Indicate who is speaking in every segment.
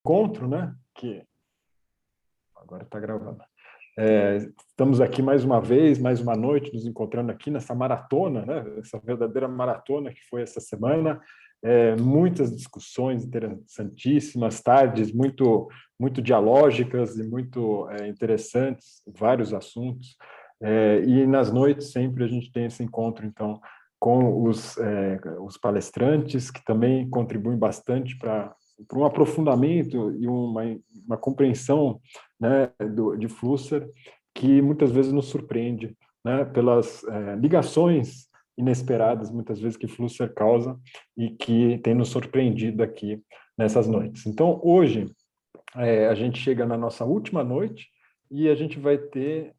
Speaker 1: encontro, né? Que agora está gravando. Estamos aqui mais uma vez, mais uma noite, nos encontrando aqui nessa maratona, né? Essa verdadeira maratona que foi essa semana. Muitas discussões interessantíssimas, tardes muito dialógicas e muito interessantes, vários assuntos. E nas noites sempre a gente tem esse encontro, então, com os palestrantes, que também contribuem bastante para um aprofundamento e uma compreensão, né, de Flusser, que muitas vezes nos surpreende, né, pelas ligações inesperadas, muitas vezes, que Flusser causa e que tem nos surpreendido aqui nessas noites. Então, hoje, a gente chega na nossa última noite e a gente vai ter,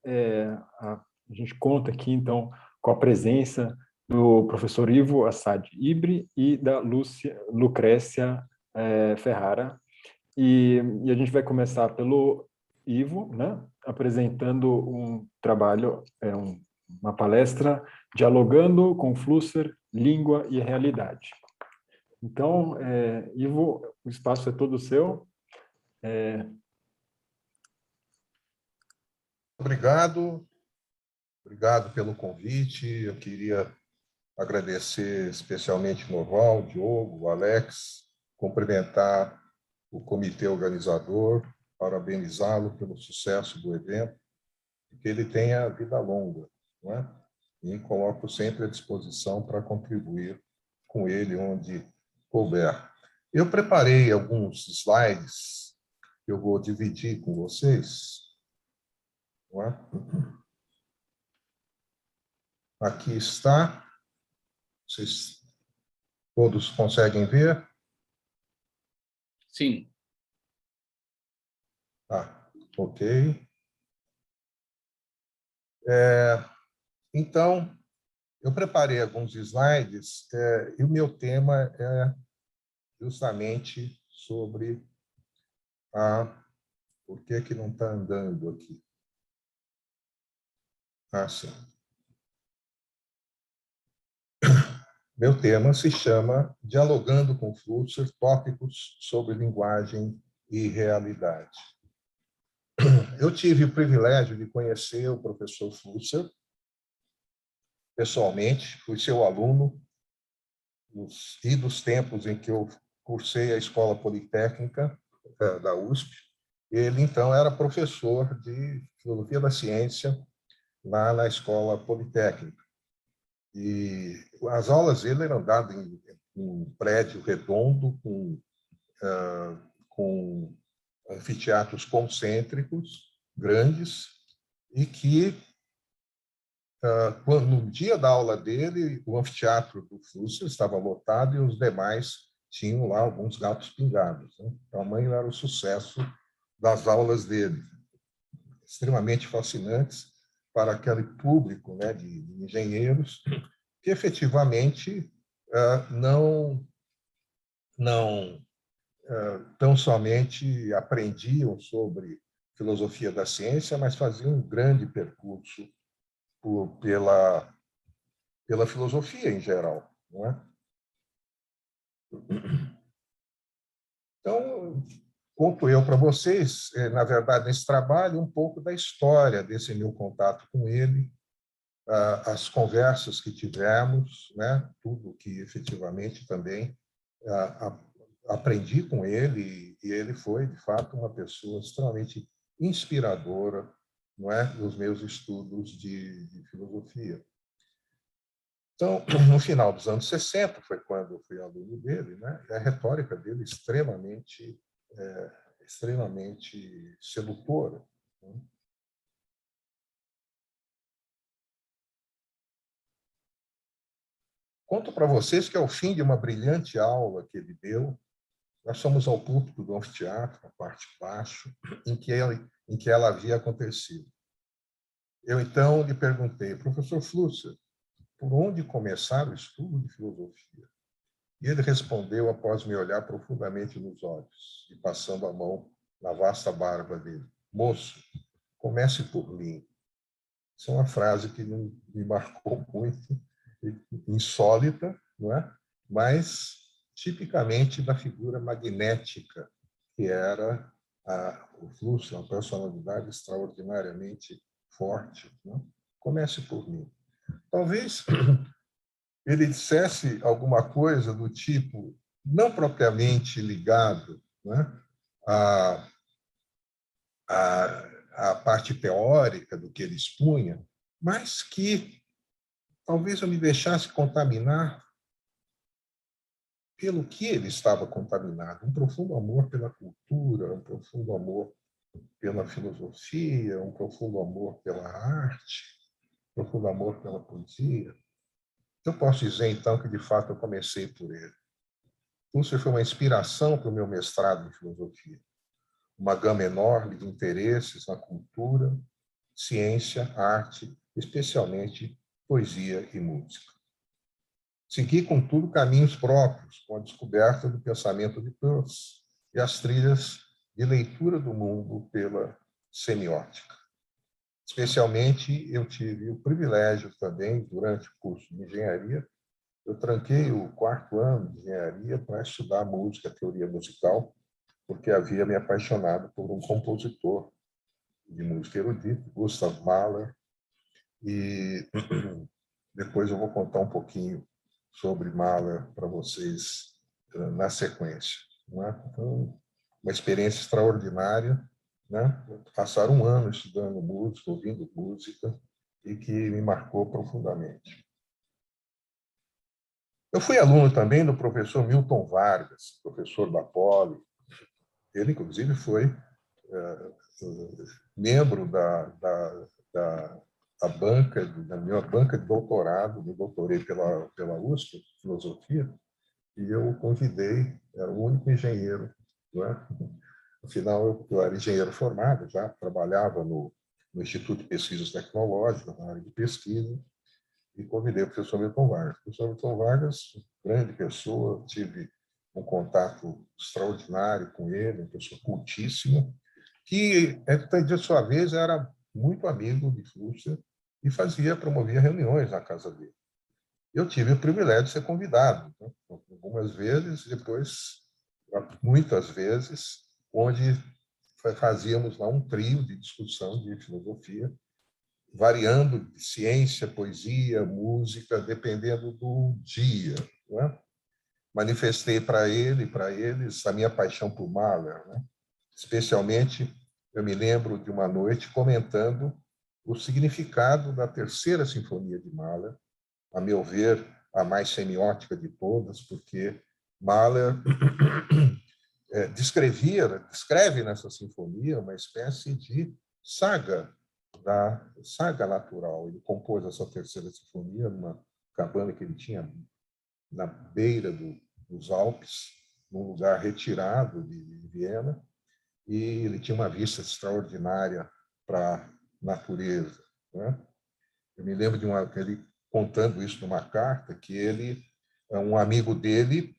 Speaker 1: a gente conta aqui, então, com a presença do professor Ivo Assad Ibri e da Lucrécia Ferrara. E a gente vai começar pelo Ivo, né, apresentando um trabalho, uma palestra, Dialogando com Flusser, Língua e Realidade. Então, Ivo, o espaço é todo seu.
Speaker 2: Obrigado pelo convite. Eu queria agradecer especialmente o Noval, o Diogo, o Alex, cumprimentar o comitê organizador, parabenizá-lo pelo sucesso do evento, e que ele tenha vida longa, não é? E coloco sempre à disposição para contribuir com ele onde couber. Eu preparei alguns slides que eu vou dividir com vocês, não é? Aqui está. Vocês todos conseguem ver?
Speaker 3: Sim.
Speaker 2: Ok. Então, eu preparei alguns slides e o meu tema é justamente sobre por que não está andando aqui. Sim. Meu tema se chama Dialogando com Flusser, tópicos sobre linguagem e realidade. Eu tive o privilégio de conhecer o professor Flusser pessoalmente, fui seu aluno e dos tempos em que eu cursei a Escola Politécnica da USP. Ele, então, era professor de Filosofia da Ciência lá na Escola Politécnica. E as aulas dele eram dadas em um prédio redondo com anfiteatros concêntricos grandes e que no dia da aula dele, o anfiteatro do Flusser estava lotado e os demais tinham lá alguns gatos pingados, né? O tamanho era o sucesso das aulas dele, extremamente fascinantes para aquele público, né, de engenheiros que efetivamente não tão somente aprendiam sobre filosofia da ciência, mas faziam um grande percurso pela filosofia em geral, não é? Então, conto eu para vocês, na verdade, nesse trabalho, um pouco da história desse meu contato com ele, as conversas que tivemos, né? Tudo que efetivamente também aprendi com ele, e ele foi, de fato, uma pessoa extremamente inspiradora, não é? Nos meus estudos de filosofia. Então, no final dos anos 60, foi quando eu fui aluno dele, né? A retórica dele extremamente sedutora, né? Conto para vocês que, ao fim de uma brilhante aula que ele deu, nós fomos ao púlpito do anfiteatro, na parte de baixo, em que ela havia acontecido. Eu, então, lhe perguntei: professor Flusser, por onde começar o estudo de filosofia? E ele respondeu, após me olhar profundamente nos olhos e passando a mão na vasta barba dele: moço, comece por mim. Essa é uma frase que me marcou muito, insólita, não é? Mas tipicamente da figura magnética que era o Flusser, uma personalidade extraordinariamente forte, né? Comece por mim. Talvez ele dissesse alguma coisa do tipo, não propriamente ligado, né, à parte teórica do que ele expunha, mas que talvez eu me deixasse contaminar pelo que ele estava contaminado. Um profundo amor pela cultura, um profundo amor pela filosofia, um profundo amor pela arte, um profundo amor pela poesia. Eu posso dizer, então, que, de fato, eu comecei por ele. Husserl foi uma inspiração para o meu mestrado em filosofia. Uma gama enorme de interesses na cultura, ciência, arte, especialmente poesia e música. Segui, contudo, caminhos próprios, com a descoberta do pensamento de Peirce e as trilhas de leitura do mundo pela semiótica. Especialmente, eu tive o privilégio também, durante o curso de engenharia, eu tranquei o 4º ano de engenharia para estudar música, teoria musical, porque havia me apaixonado por um compositor de música erudita, Gustav Mahler, e depois eu vou contar um pouquinho sobre Mahler para vocês na sequência. Não é? Então, uma experiência extraordinária, né? Passar um ano estudando música, ouvindo música, e que me marcou profundamente. Eu fui aluno também do professor Milton Vargas, professor da Poli. Ele, inclusive, foi membro da banca, da minha banca de doutorado, me doutorei pela USP, filosofia, e eu o convidei, era o único engenheiro, não é? Afinal, eu era engenheiro formado, já trabalhava no Instituto de Pesquisas Tecnológicas, na área de pesquisa, e convidei o professor Milton Vargas. O professor Milton Vargas, grande pessoa, tive um contato extraordinário com ele, uma pessoa cultíssima, que, de sua vez, era muito amigo de Flusser e promovia reuniões na casa dele. Eu tive o privilégio de ser convidado, né? Algumas vezes, depois, muitas vezes, onde fazíamos lá um trio de discussão de filosofia, variando de ciência, poesia, música, dependendo do dia. Né? Manifestei para eles, a minha paixão por Mahler, né? Especialmente, eu me lembro de uma noite comentando o significado da Terceira Sinfonia de Mahler, a meu ver, a mais semiótica de todas, porque Mahler descreve nessa sinfonia uma espécie de saga natural. Ele compôs essa Terceira Sinfonia numa cabana que ele tinha na beira dos Alpes, num lugar retirado de Viena, e ele tinha uma vista extraordinária para a natureza. Né? Eu me lembro de ele contando isso numa carta, que um amigo dele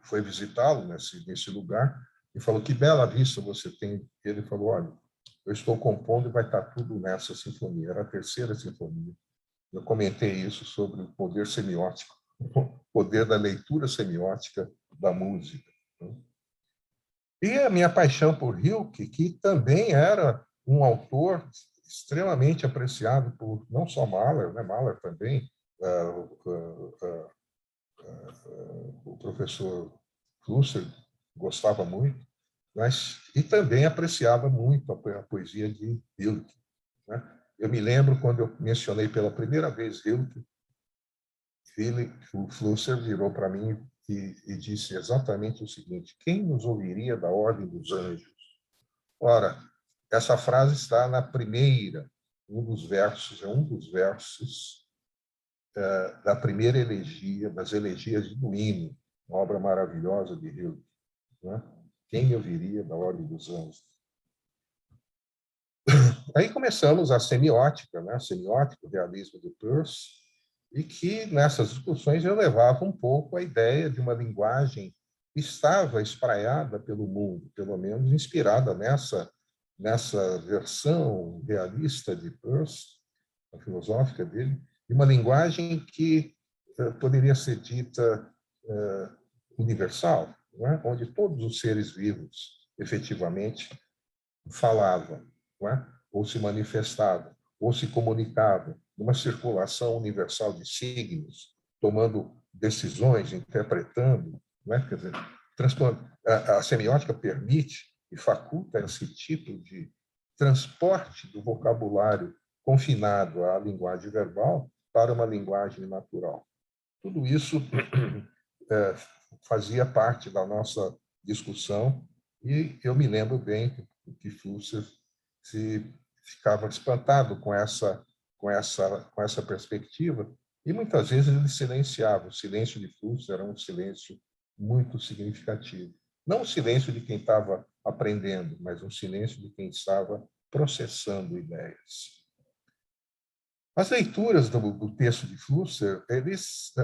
Speaker 2: foi visitá-lo nesse lugar e falou: que bela vista você tem. Ele falou: olha, eu estou compondo e vai estar tudo nessa sinfonia. Era a Terceira Sinfonia. Eu comentei isso sobre o poder semiótico, o poder da leitura semiótica da música. E a minha paixão por Rilke, que também era um autor extremamente apreciado por não só Mahler, né? Mahler também, o professor Husserl gostava muito, e também apreciava muito a poesia de Rilke. Né? Eu me lembro quando eu mencionei pela primeira vez Rilke, o Husserl virou para mim e disse exatamente o seguinte: quem nos ouviria da ordem dos anjos? Ora, essa frase está na primeira, um dos versos da primeira elegia, das elegias de Duino, uma obra maravilhosa de Rilke. Né? Quem ouviria da ordem dos anjos? Aí começamos a semiótica, né? A semiótica, o realismo de Peirce, e que nessas discussões eu levava um pouco a ideia de uma linguagem que estava espraiada pelo mundo, pelo menos inspirada nessa versão realista de Peirce, a filosófica dele, de uma linguagem que poderia ser dita universal, não é? Onde todos os seres vivos, efetivamente, falavam, não é? Ou se manifestavam, ou se comunicavam, numa circulação universal de signos, tomando decisões, interpretando, não é? Quer dizer, a semiótica permite e faculta esse tipo de transporte do vocabulário confinado à linguagem verbal para uma linguagem natural. Tudo isso fazia parte da nossa discussão e eu me lembro bem que Flusser ficava espantado com essa perspectiva e muitas vezes ele silenciava. O silêncio de Flusser era um silêncio muito significativo. Não o silêncio de quem estava aprendendo, mas um silêncio de quem estava processando ideias. As leituras do texto de Flusser, eles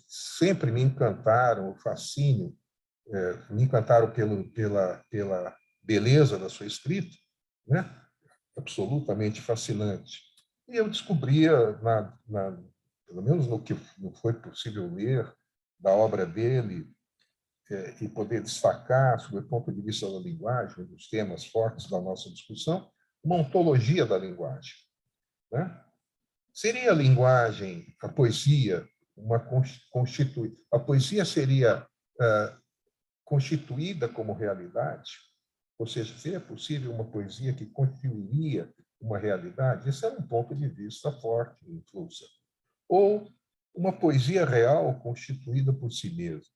Speaker 2: sempre me encantaram, o fascínio, me encantaram pela beleza da sua escrita, né? Absolutamente fascinante. E eu descobria, pelo menos no que não foi possível ler, da obra dele, e poder destacar, sob o ponto de vista da linguagem, um dos temas fortes da nossa discussão, uma ontologia da linguagem, né? Seria a linguagem, a poesia, a poesia seria constituída como realidade? Ou seja, seria possível uma poesia que constituiria uma realidade? Esse era um ponto de vista forte em Flusser. Ou uma poesia real constituída por si mesma?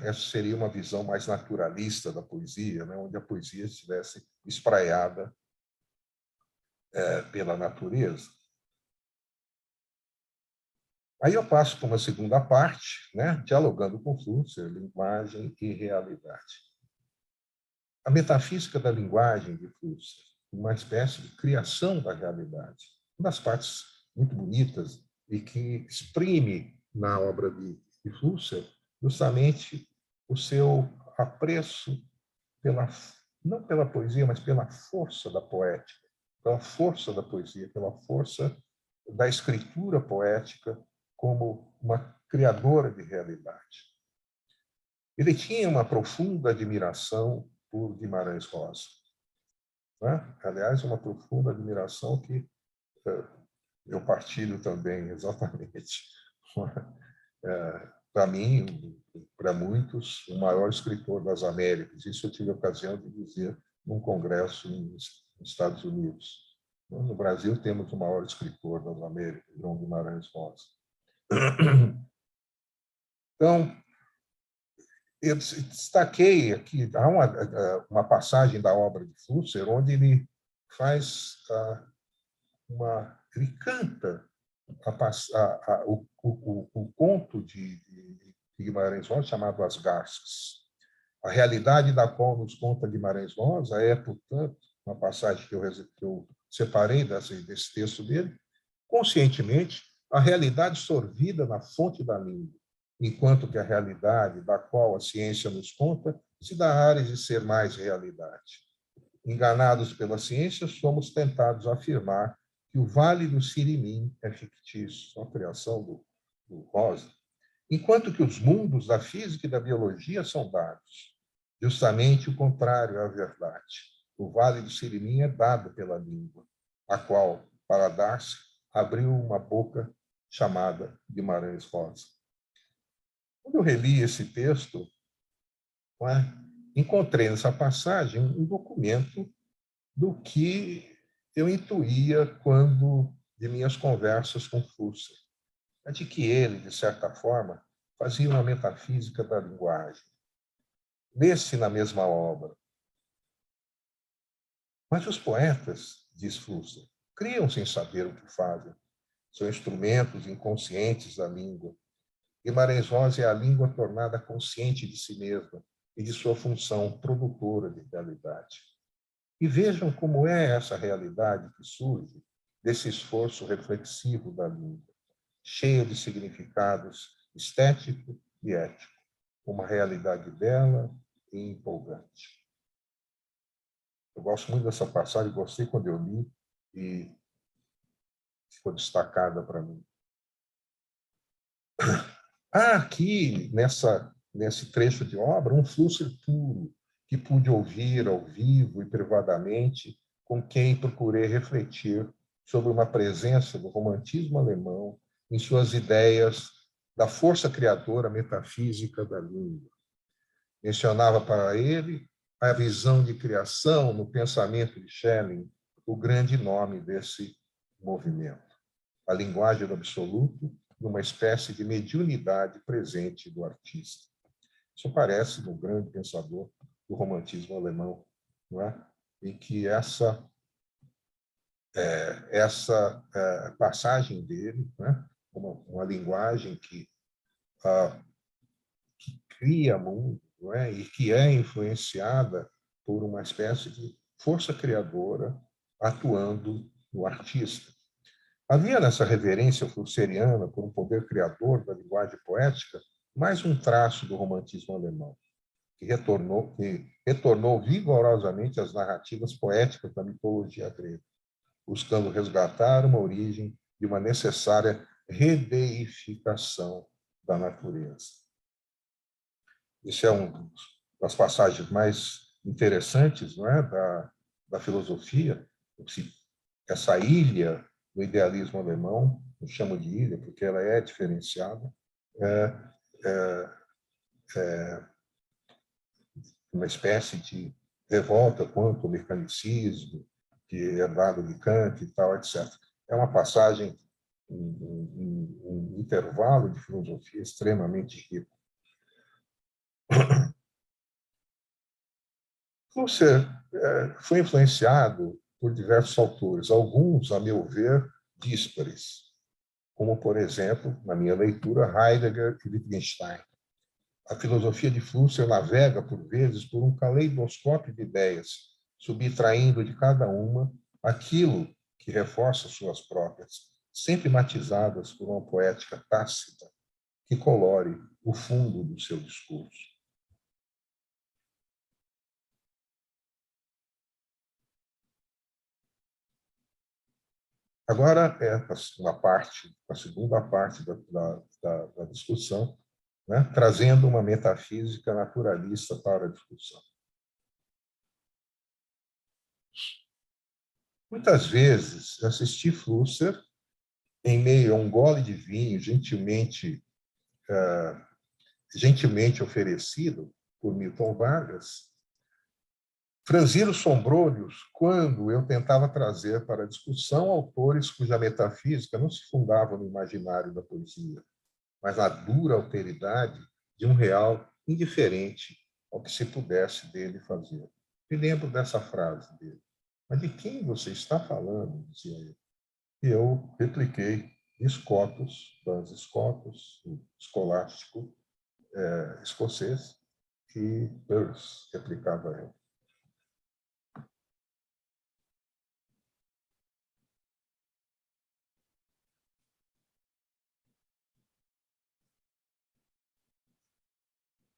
Speaker 2: Essa seria uma visão mais naturalista da poesia, né? Onde a poesia estivesse espraiada pela natureza. Aí eu passo para uma segunda parte, né? Dialogando com Flusser, linguagem e realidade. A metafísica da linguagem de Flusser, uma espécie de criação da realidade. Uma das partes muito bonitas e que exprime na obra de Flusser justamente o seu apreço não pela poesia, mas pela força da poética, pela força da poesia, pela força da escritura poética como uma criadora de realidade. Ele tinha uma profunda admiração por Guimarães Rosa, né? Aliás, uma profunda admiração que eu partilho também, exatamente. Para mim, para muitos, o maior escritor das Américas. Isso eu tive a ocasião de dizer num congresso nos Estados Unidos. No Brasil, temos o maior escritor das Américas, João Guimarães Rosa. Então, eu destaquei aqui, há uma passagem da obra de Flusser onde ele faz ele canta o conto de Guimarães Rosa chamado As Garças. A realidade da qual nos conta Guimarães Rosa é, portanto, uma passagem que eu separei desse texto dele, conscientemente, a realidade sorvida na fonte da língua, enquanto que a realidade da qual a ciência nos conta se dá ares de ser mais realidade. Enganados pela ciência, somos tentados a afirmar que o Vale do Sirimim é fictício, uma criação do Rosa, enquanto que os mundos da física e da biologia são dados. Justamente o contrário é a verdade. O Vale do Sirimim é dado pela língua, a qual, para dar-se, abriu uma boca chamada Guimarães Rosa. Quando eu reli esse texto, encontrei nessa passagem um documento do que eu intuía quando de minhas conversas com Flusser, de que ele, de certa forma, fazia uma metafísica da linguagem. Lê-se na mesma obra. Mas os poetas, diz Flusser, criam sem saber o que fazem. São instrumentos inconscientes da língua. Guimarães Rosa é a língua tornada consciente de si mesma e de sua função produtora de realidade. E vejam como é essa realidade que surge desse esforço reflexivo da língua, cheio de significados estético e ético, uma realidade bela e empolgante. Eu gosto muito dessa passagem, gostei quando eu li e ficou destacada para mim. Há aqui, nessa nesse trecho de obra, um Flusser puro, que pude ouvir ao vivo e privadamente, com quem procurei refletir sobre uma presença do romantismo alemão em suas ideias da força criadora metafísica da língua. Mencionava para ele a visão de criação no pensamento de Schelling, o grande nome desse movimento. A linguagem do absoluto numa espécie de mediunidade presente do artista. Isso aparece no grande pensador do romantismo alemão, não é? Em que essa passagem dele, né? uma linguagem que cria mundo, não é? E que é influenciada por uma espécie de força criadora atuando no artista. Havia nessa reverência flusseriana por um poder criador da linguagem poética mais um traço do romantismo alemão, que retornou vigorosamente às narrativas poéticas da mitologia grega, buscando resgatar uma origem de uma necessária redeificação da natureza. Isso é uma das passagens mais interessantes, não é, da filosofia. Essa ilha do idealismo alemão, eu chamo de ilha porque ela é diferenciada, é uma espécie de revolta contra o mecanicismo, que é dado de Kant e tal, etc. É uma passagem, um intervalo de filosofia extremamente rico. Husserl foi influenciado por diversos autores, alguns, a meu ver, díspares, como, por exemplo, na minha leitura, Heidegger e Wittgenstein. A filosofia de Husserl navega, por vezes, por um caleidoscópio de ideias, subtraindo de cada uma aquilo que reforça suas próprias, sempre matizadas por uma poética tácita que colore o fundo do seu discurso. Agora é a segunda parte da discussão, né? Trazendo uma metafísica naturalista para a discussão. Muitas vezes assisti Husserl em meio a um gole de vinho gentilmente oferecido por Milton Vargas, franzir os sombrolhos quando eu tentava trazer para a discussão autores cuja metafísica não se fundava no imaginário da poesia, mas na dura alteridade de um real indiferente ao que se pudesse dele fazer. Me lembro dessa frase dele. Mas de quem você está falando? Dizia ele. E eu repliquei Scotus, Duns Scotus, o escolástico escocês, e Peirce replicava ele.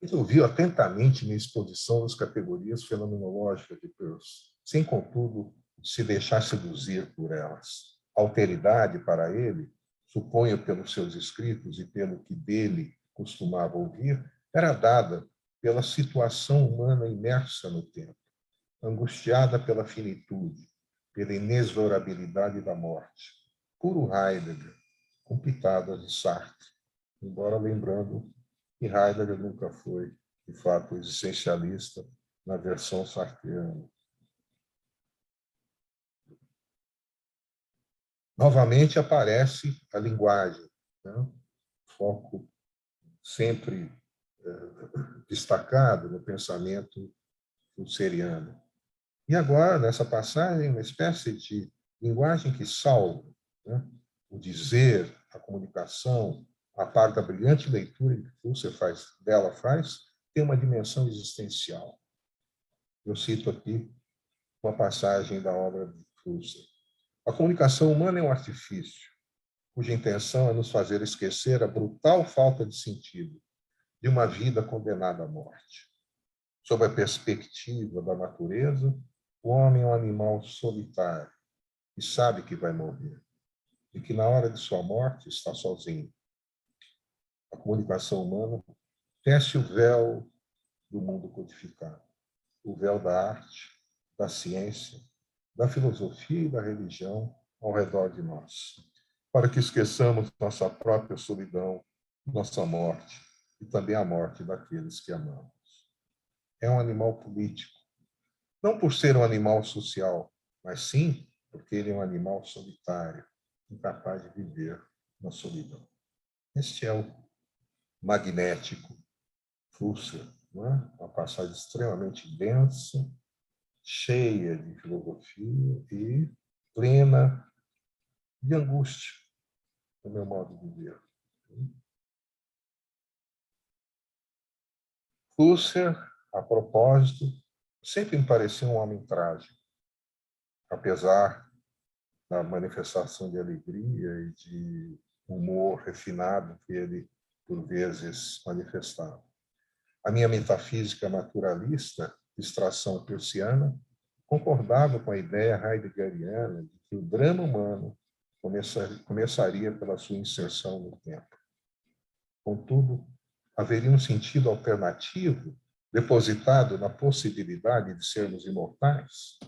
Speaker 2: Ele ouviu atentamente minha exposição das categorias fenomenológicas de Peirce, sem, contudo, se deixar seduzir por elas. A alteridade, para ele, suponho pelos seus escritos e pelo que dele costumava ouvir, era dada pela situação humana imersa no tempo, angustiada pela finitude, pela inexorabilidade da morte. Puro Heidegger, com pitadas de Sartre, embora lembrando que Heidegger nunca foi, de fato, existencialista na versão sartreana. Novamente aparece a linguagem, né? Foco sempre destacado no pensamento husserliano. E agora, nessa passagem, uma espécie de linguagem que salva, né? O dizer, a comunicação, a parte da brilhante leitura que Husserl faz, tem uma dimensão existencial. Eu cito aqui uma passagem da obra de Husserl. A comunicação humana é um artifício, cuja intenção é nos fazer esquecer a brutal falta de sentido de uma vida condenada à morte. Sob a perspectiva da natureza, o homem é um animal solitário e sabe que vai morrer, e que na hora de sua morte está sozinho. A comunicação humana tece o véu do mundo codificado, o véu da arte, da ciência, da filosofia e da religião ao redor de nós, para que esqueçamos nossa própria solidão, nossa morte e também a morte daqueles que amamos. É um animal político, não por ser um animal social, mas sim porque ele é um animal solitário, incapaz de viver na solidão. Este é o magnético Flusser, não é? Uma passagem extremamente densa, cheia de filosofia e plena de angústia, no meu modo de ver. Flusser, a propósito, sempre me pareceu um homem trágico, apesar da manifestação de alegria e de humor refinado que ele, por vezes, manifestava. A minha metafísica naturalista, de extração persiana, concordava com a ideia heideggeriana de que o drama humano começaria pela sua inserção no tempo. Contudo, haveria um sentido alternativo depositado na possibilidade de sermos imortais?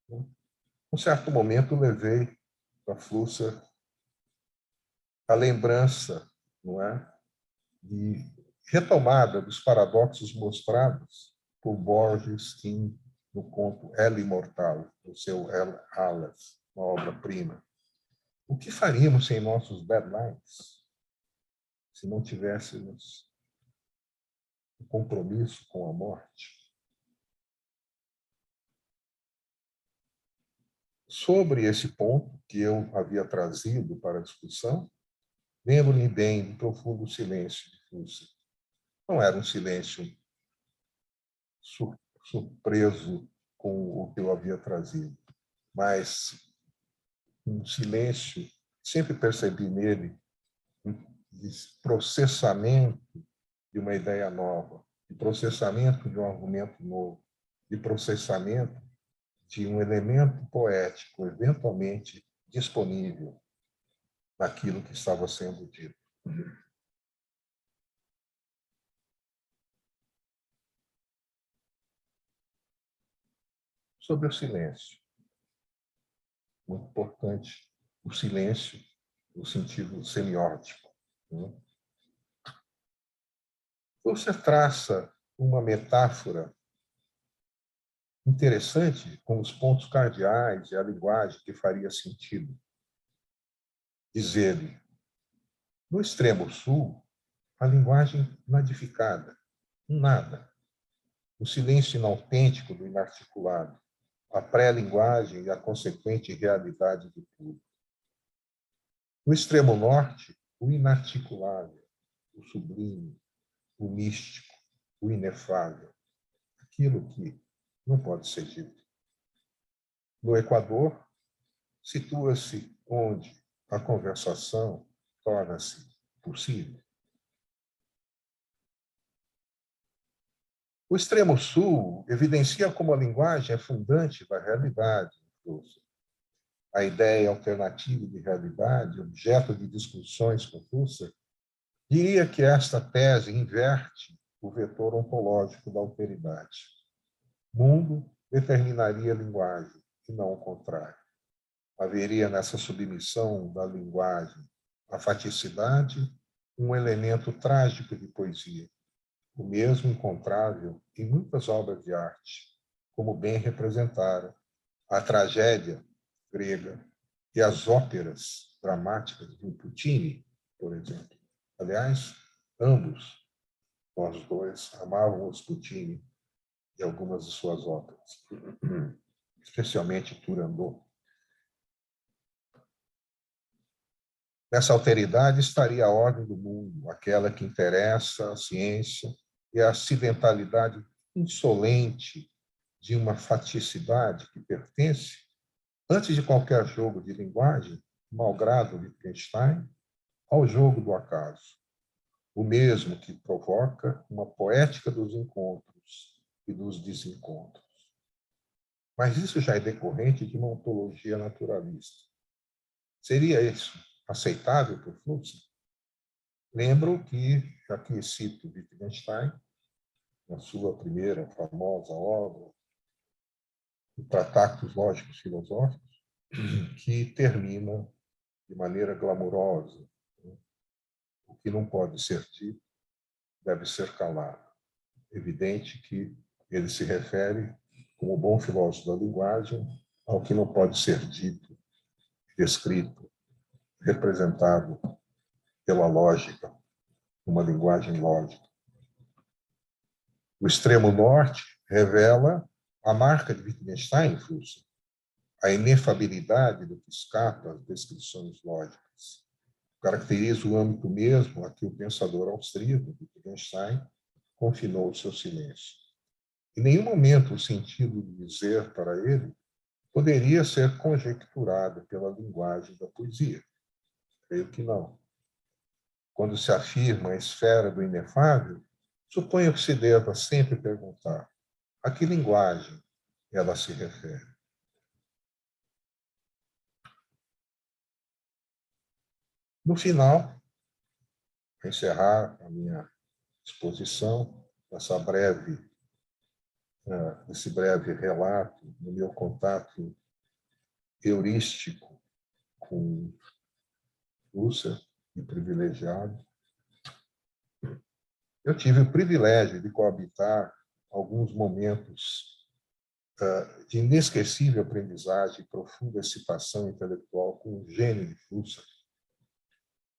Speaker 2: Num certo momento, levei para Flusser a lembrança, não é, de retomada dos paradoxos mostrados por Borges no conto El Imortal, o seu El Aleph, uma obra-prima. O que faríamos sem nossos deadlines, se não tivéssemos um compromisso com a morte? Sobre esse ponto que eu havia trazido para a discussão, lembro-me bem do profundo silêncio de Flusser. Não era um silêncio surpreso com o que eu havia trazido, mas um silêncio, sempre percebi nele, de processamento de uma ideia nova, de processamento de um argumento novo, de processamento de um elemento poético eventualmente disponível naquilo que estava sendo dito. Sobre o silêncio. Muito importante o silêncio no sentido semiótico. Você traça uma metáfora interessante com os pontos cardeais e a linguagem que faria sentido. Diz ele, no extremo sul, a linguagem nadificada, um nada. O silêncio inautêntico do inarticulado, a pré-linguagem e a consequente realidade do tudo. No extremo norte, o inarticulável, o sublime, o místico, o inefável, aquilo que não pode ser dito. No Equador, situa-se onde a conversação torna-se possível. O extremo sul evidencia como a linguagem é fundante da realidade. A ideia alternativa de realidade, objeto de discussões com Husserl, diria que esta tese inverte o vetor ontológico da alteridade. Mundo determinaria a linguagem, e não o contrário. Haveria nessa submissão da linguagem à faticidade um elemento trágico de poesia, o mesmo encontrável em muitas obras de arte, como bem representaram a tragédia grega e as óperas dramáticas de Puccini, por exemplo. Aliás, ambos, nós dois, amávamos Puccini e algumas de suas óperas, especialmente Turandot. Nessa alteridade estaria a ordem do mundo, aquela que interessa a ciência e a acidentalidade insolente de uma faticidade que pertence, antes de qualquer jogo de linguagem, malgrado Wittgenstein, ao jogo do acaso, o mesmo que provoca uma poética dos encontros e dos desencontros. Mas isso já é decorrente de uma ontologia naturalista. Seria isso aceitável por Flusser? Lembro que, aqui cito Wittgenstein, na sua primeira famosa obra, o Tratados Lógicos Filosóficos, que termina de maneira glamurosa. O que não pode ser dito deve ser calado. Evidente que ele se refere, como bom filósofo da linguagem, ao que não pode ser dito, descrito, representado pela lógica, uma linguagem lógica. O extremo norte revela a marca de Wittgenstein, Fussell, a inefabilidade do que escapa às descrições lógicas. Caracteriza o âmbito mesmo a que o pensador austríaco, Wittgenstein, confinou o seu silêncio. Em nenhum momento o sentido de dizer para ele poderia ser conjecturado pela linguagem da poesia. Creio que não. Quando se afirma a esfera do inefável, suponho que se deva sempre perguntar a que linguagem ela se refere. No final, para encerrar a minha exposição, esse breve relato do meu contato heurístico com Husserl e privilegiado, eu tive o privilégio de coabitar alguns momentos de inesquecível aprendizagem e profunda excitação intelectual com o gênio de Husserl.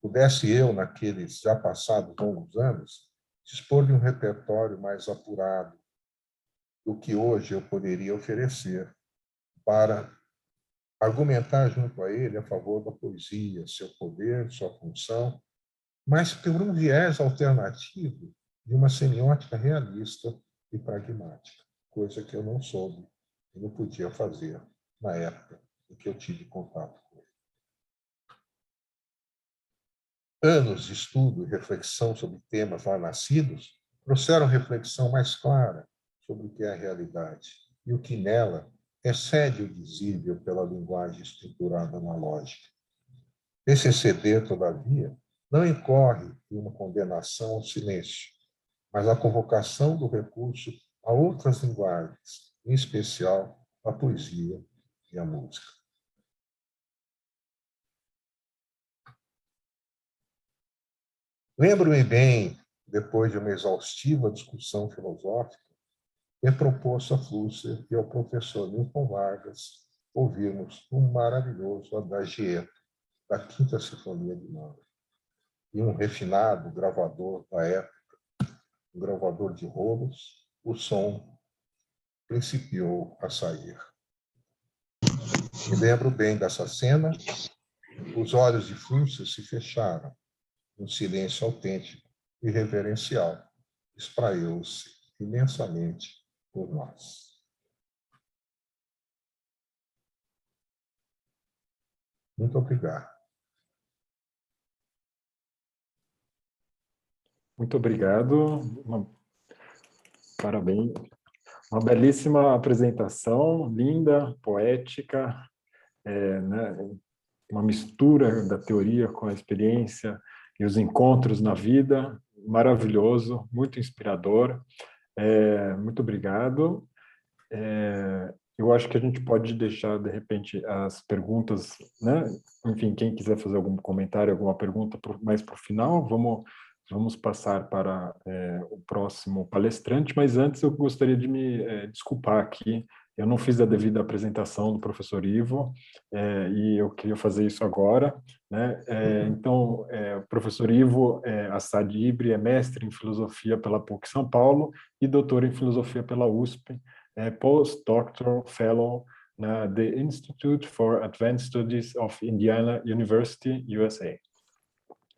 Speaker 2: Pudesse eu, naqueles já passados longos anos, dispor de um repertório mais apurado do que hoje eu poderia oferecer para argumentar junto a ele a favor da poesia, seu poder, sua função, mas por um viés alternativo de uma semiótica realista e pragmática, coisa que eu não soube e não podia fazer na época em que eu tive contato com ele. Anos de estudo e reflexão sobre temas lá nascidos trouxeram reflexão mais clara sobre o que é a realidade e o que nela excede o visível pela linguagem estruturada na lógica. Esse exceder, todavia, não incorre em uma condenação ao silêncio, mas a convocação do recurso a outras linguagens, em especial a poesia e a música. Lembro-me bem, depois de uma exaustiva discussão filosófica, ter proposto a Husserl e ao professor Newton Vargas ouvirmos um maravilhoso adagieto da Quinta Sinfonia de Mahler. E um refinado gravador da época, um gravador de rolos, o som principiou a sair. Me lembro bem dessa cena, os olhos de Husserl se fecharam, um silêncio autêntico e reverencial espraiou-se imensamente por nós. Muito obrigado.
Speaker 1: Muito obrigado. Parabéns. Uma belíssima apresentação, linda, poética, né? Uma mistura da teoria com a experiência e os encontros na vida. Maravilhoso, muito inspirador. Muito obrigado. Eu acho que a gente pode deixar, de repente, as perguntas, né? Enfim, quem quiser fazer algum comentário, alguma pergunta mais para o final, vamos passar para o próximo palestrante, mas antes eu gostaria de me desculpar aqui. Eu não fiz a devida apresentação do professor Ivo, e eu queria fazer isso agora, né? Então, o professor Ivo Assad Ibri é mestre em filosofia pela PUC São Paulo e doutor em filosofia pela USP, postdoctoral fellow na The Institute for Advanced Studies of Indiana University, USA.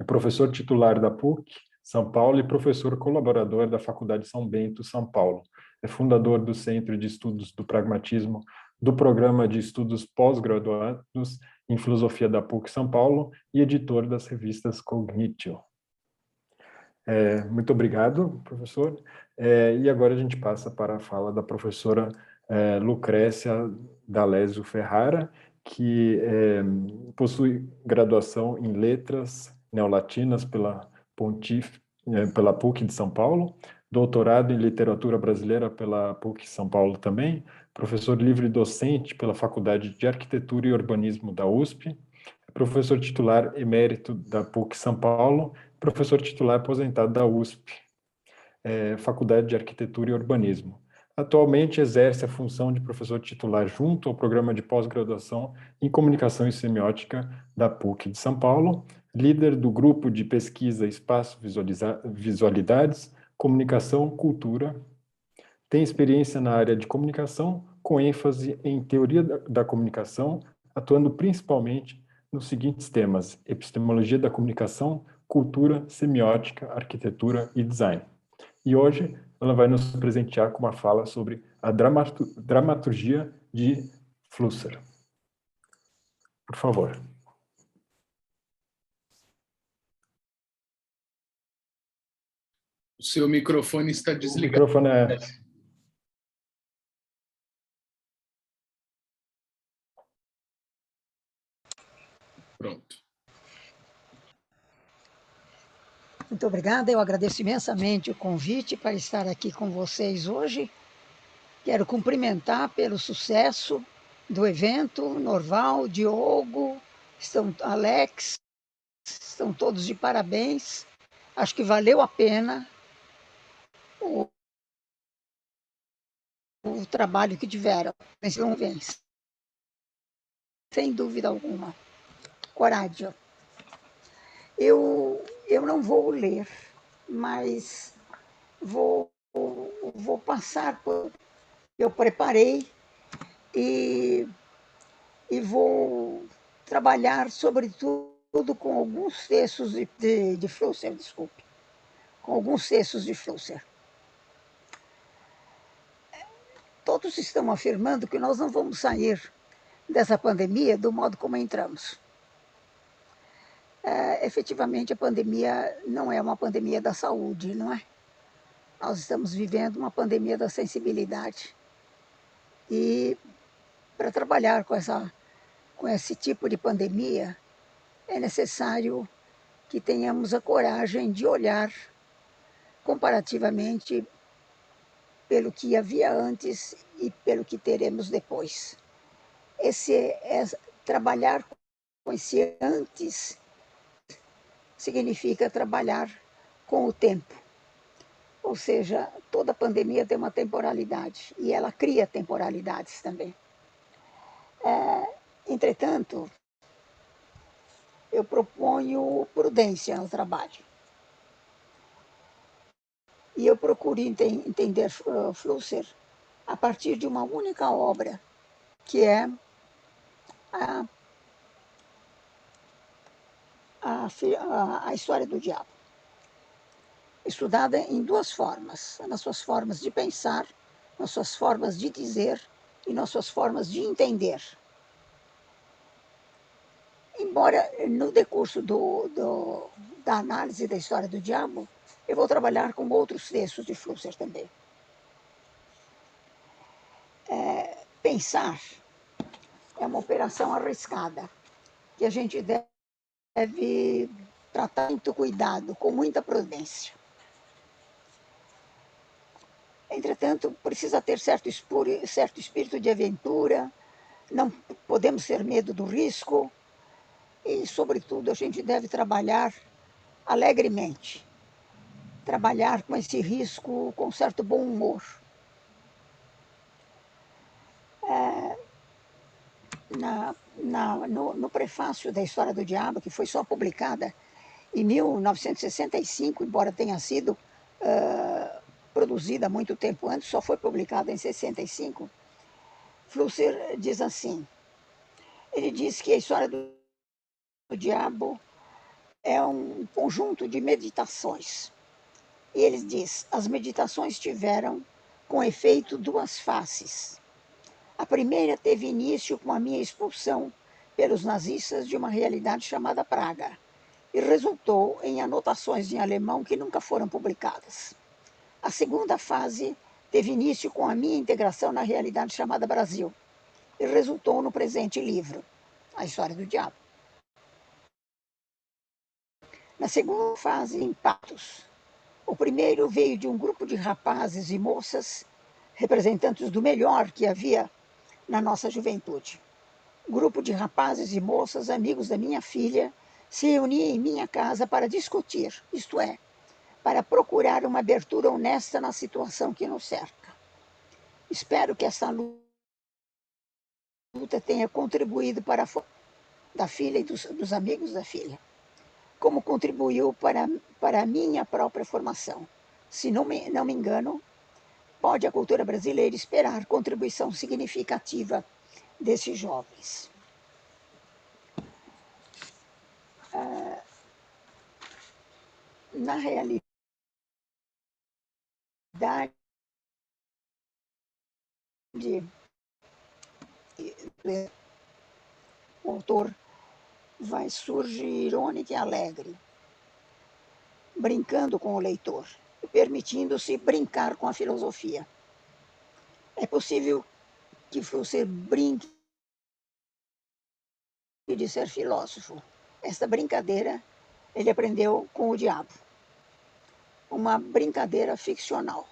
Speaker 1: É professor titular da PUC São Paulo e professor colaborador da Faculdade São Bento, São Paulo. É fundador do Centro de Estudos do Pragmatismo, do Programa de Estudos Pós-Graduados em Filosofia da PUC São Paulo e editor das revistas Cognitio. Muito obrigado, professor. E agora a gente passa para a fala da professora Lucrécia D'Alessio Ferrara, que possui graduação em Letras Neolatinas pela pela PUC de São Paulo, doutorado em literatura brasileira pela PUC São Paulo também, professor livre docente pela Faculdade de Arquitetura e Urbanismo da USP, professor titular emérito da PUC São Paulo, professor titular aposentado da USP, Faculdade de Arquitetura e Urbanismo. Atualmente exerce a função de professor titular junto ao programa de pós-graduação em Comunicação e Semiótica da PUC de São Paulo, líder do grupo de pesquisa Espaço Visualidades, Comunicação, Cultura. Tem experiência na área de comunicação, com ênfase em teoria da comunicação, atuando principalmente nos seguintes temas: epistemologia da comunicação, cultura, semiótica, arquitetura e design. E hoje ela vai nos presentear com uma fala sobre a dramaturgia de Flusser. Por favor.
Speaker 3: O seu microfone está desligado.
Speaker 1: O microfone é...
Speaker 3: Pronto.
Speaker 4: Muito obrigada, eu agradeço imensamente o convite para estar aqui com vocês hoje. Quero cumprimentar pelo sucesso do evento, Norval, Diogo, Alex, estão todos de parabéns. Acho que valeu a pena o trabalho que tiveram. Sem dúvida alguma. Coragem. Eu não vou ler, mas vou passar por... Eu preparei e vou trabalhar, sobretudo, com alguns textos de Flusser, desculpe, com alguns textos de Flusser. Todos estão afirmando que nós não vamos sair dessa pandemia do modo como entramos. Efetivamente, a pandemia não é uma pandemia da saúde, não é? Nós estamos vivendo uma pandemia da sensibilidade. E para trabalhar com esse tipo de pandemia, é necessário que tenhamos a coragem de olhar comparativamente pelo que havia antes e pelo que teremos depois. Trabalhar com esse antes significa trabalhar com o tempo. Ou seja, toda pandemia tem uma temporalidade e ela cria temporalidades também. Entretanto, eu proponho prudência no trabalho. E eu procuro entender Flusser a partir de uma única obra, que é a História do Diabo. Estudada em duas formas, nas suas formas de pensar, nas suas formas de dizer e nas suas formas de entender. Embora no decurso da análise da História do Diabo, eu vou trabalhar com outros textos de Flusser também. Pensar é uma operação arriscada, que a gente deve tratar com muito cuidado, com muita prudência. Entretanto, precisa ter certo espírito de aventura, não podemos ter medo do risco e, sobretudo, a gente deve trabalhar alegremente, trabalhar com esse risco com certo bom humor. No prefácio da História do Diabo, que foi só publicada em 1965, embora tenha sido produzida muito tempo antes, só foi publicada em 65, Flusser diz assim, ele diz que a História do Diabo é um conjunto de meditações. E ele diz, as meditações tiveram, com efeito, duas faces. A primeira teve início com a minha expulsão pelos nazistas de uma realidade chamada Praga e resultou em anotações em alemão que nunca foram publicadas. A segunda fase teve início com a minha integração na realidade chamada Brasil e resultou no presente livro, A História do Diabo. Na segunda fase, impactos. O primeiro veio de um grupo de rapazes e moças, representantes do melhor que havia na nossa juventude. Grupo de rapazes e moças, amigos da minha filha, se reunia em minha casa para discutir, isto é, para procurar uma abertura honesta na situação que nos cerca. Espero que essa luta tenha contribuído para a da filha e dos amigos da filha, como contribuiu para a minha própria formação. Se não me engano, pode a cultura brasileira esperar contribuição significativa desses jovens. Na realidade, o autor vai surgir irônico e alegre, brincando com o leitor, permitindo-se brincar com a filosofia. É possível que Flusser brinque de ser filósofo. Esta brincadeira ele aprendeu com o diabo. Uma brincadeira ficcional.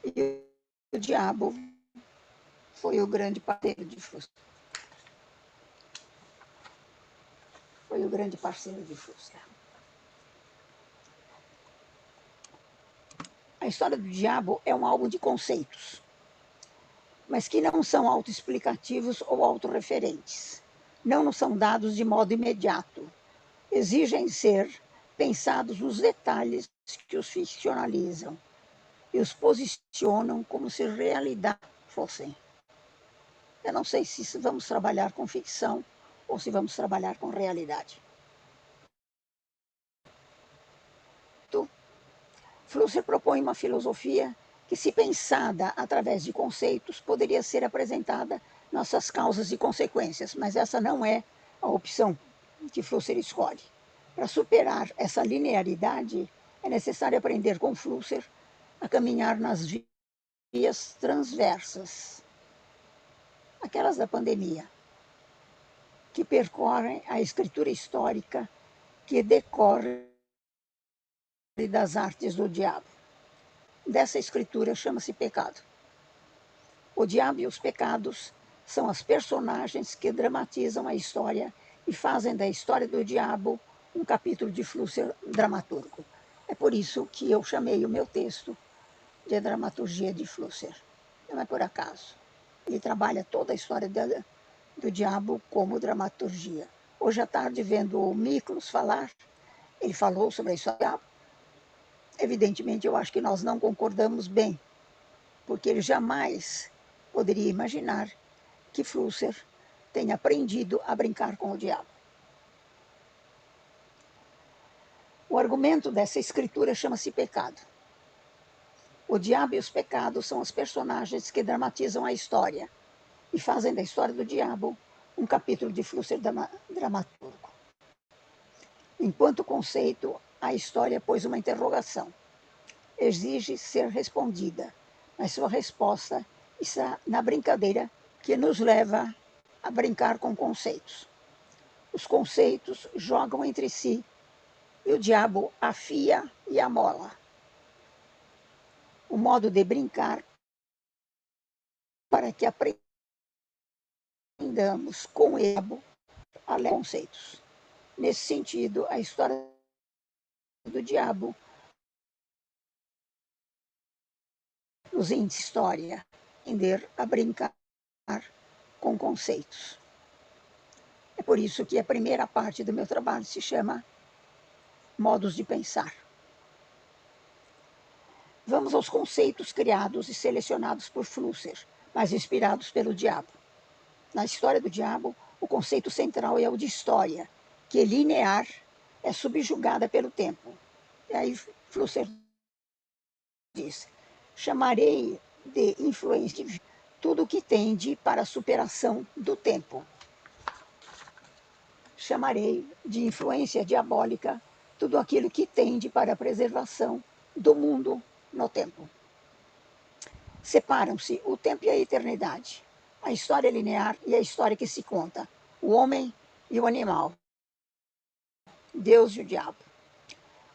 Speaker 4: E o diabo foi o grande parceiro de Flusser. Foi o grande parceiro de Flusser. A história do diabo é um álbum de conceitos, mas que não são autoexplicativos ou autorreferentes. Não nos são dados de modo imediato. Exigem ser pensados nos detalhes que os ficcionalizam e os posicionam como se realidade fossem. Eu não sei se vamos trabalhar com ficção ou se vamos trabalhar com realidade. Flusser propõe uma filosofia que, se pensada através de conceitos, poderia ser apresentada nossas causas e consequências, mas essa não é a opção que Flusser escolhe. Para superar essa linearidade, é necessário aprender com Flusser a caminhar nas vias transversas, aquelas da pandemia, que percorrem a escritura histórica que decorre das artes do diabo. Dessa escritura chama-se pecado. O diabo e os pecados são as personagens que dramatizam a história e fazem da história do diabo um capítulo de Flusser dramaturgo. É por isso que eu chamei o meu texto de Dramaturgia de Flusser. Não é por acaso. Ele trabalha toda a história do diabo como dramaturgia. Hoje à tarde, vendo o Miklos falar, ele falou sobre a história do diabo. Evidentemente, eu acho que nós não concordamos bem, porque ele jamais poderia imaginar que Flusser tenha aprendido a brincar com o diabo. O argumento dessa escritura chama-se pecado. O diabo e os pecados são os personagens que dramatizam a história e fazem da história do diabo um capítulo de Flusser dramaturgo. Enquanto conceito, a história pôs uma interrogação. Exige ser respondida, mas sua resposta está na brincadeira que nos leva a brincar com conceitos. Os conceitos jogam entre si e o diabo afia e amola. O modo de brincar para que aprendamos com ele a ler conceitos. Nesse sentido, a história do diabo nos ensina história, aprender a brincar com conceitos. É por isso que a primeira parte do meu trabalho se chama Modos de Pensar. Vamos aos conceitos criados e selecionados por Flusser, mas inspirados pelo diabo. Na história do diabo, o conceito central é o de história, que é linear, é subjugada pelo tempo. E aí Flusser diz: chamarei de influência tudo o que tende para a superação do tempo. Chamarei de influência diabólica tudo aquilo que tende para a preservação do mundo no tempo. Separam-se o tempo e a eternidade, a história linear e a história que se conta, o homem e o animal. Deus e o diabo.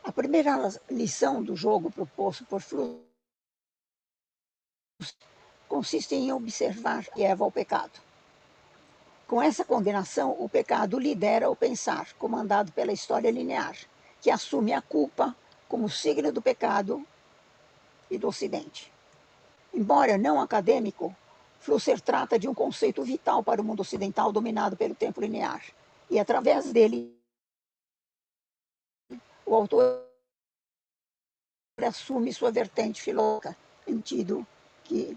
Speaker 4: A primeira lição do jogo proposto por Flusser consiste em observar que leva ao pecado. Com essa condenação, o pecado lidera o pensar, comandado pela história linear, que assume a culpa como signo do pecado e do Ocidente. Embora não acadêmico, Flusser trata de um conceito vital para o mundo ocidental dominado pelo tempo linear. E, através dele, o autor assume sua vertente filosófica, no sentido que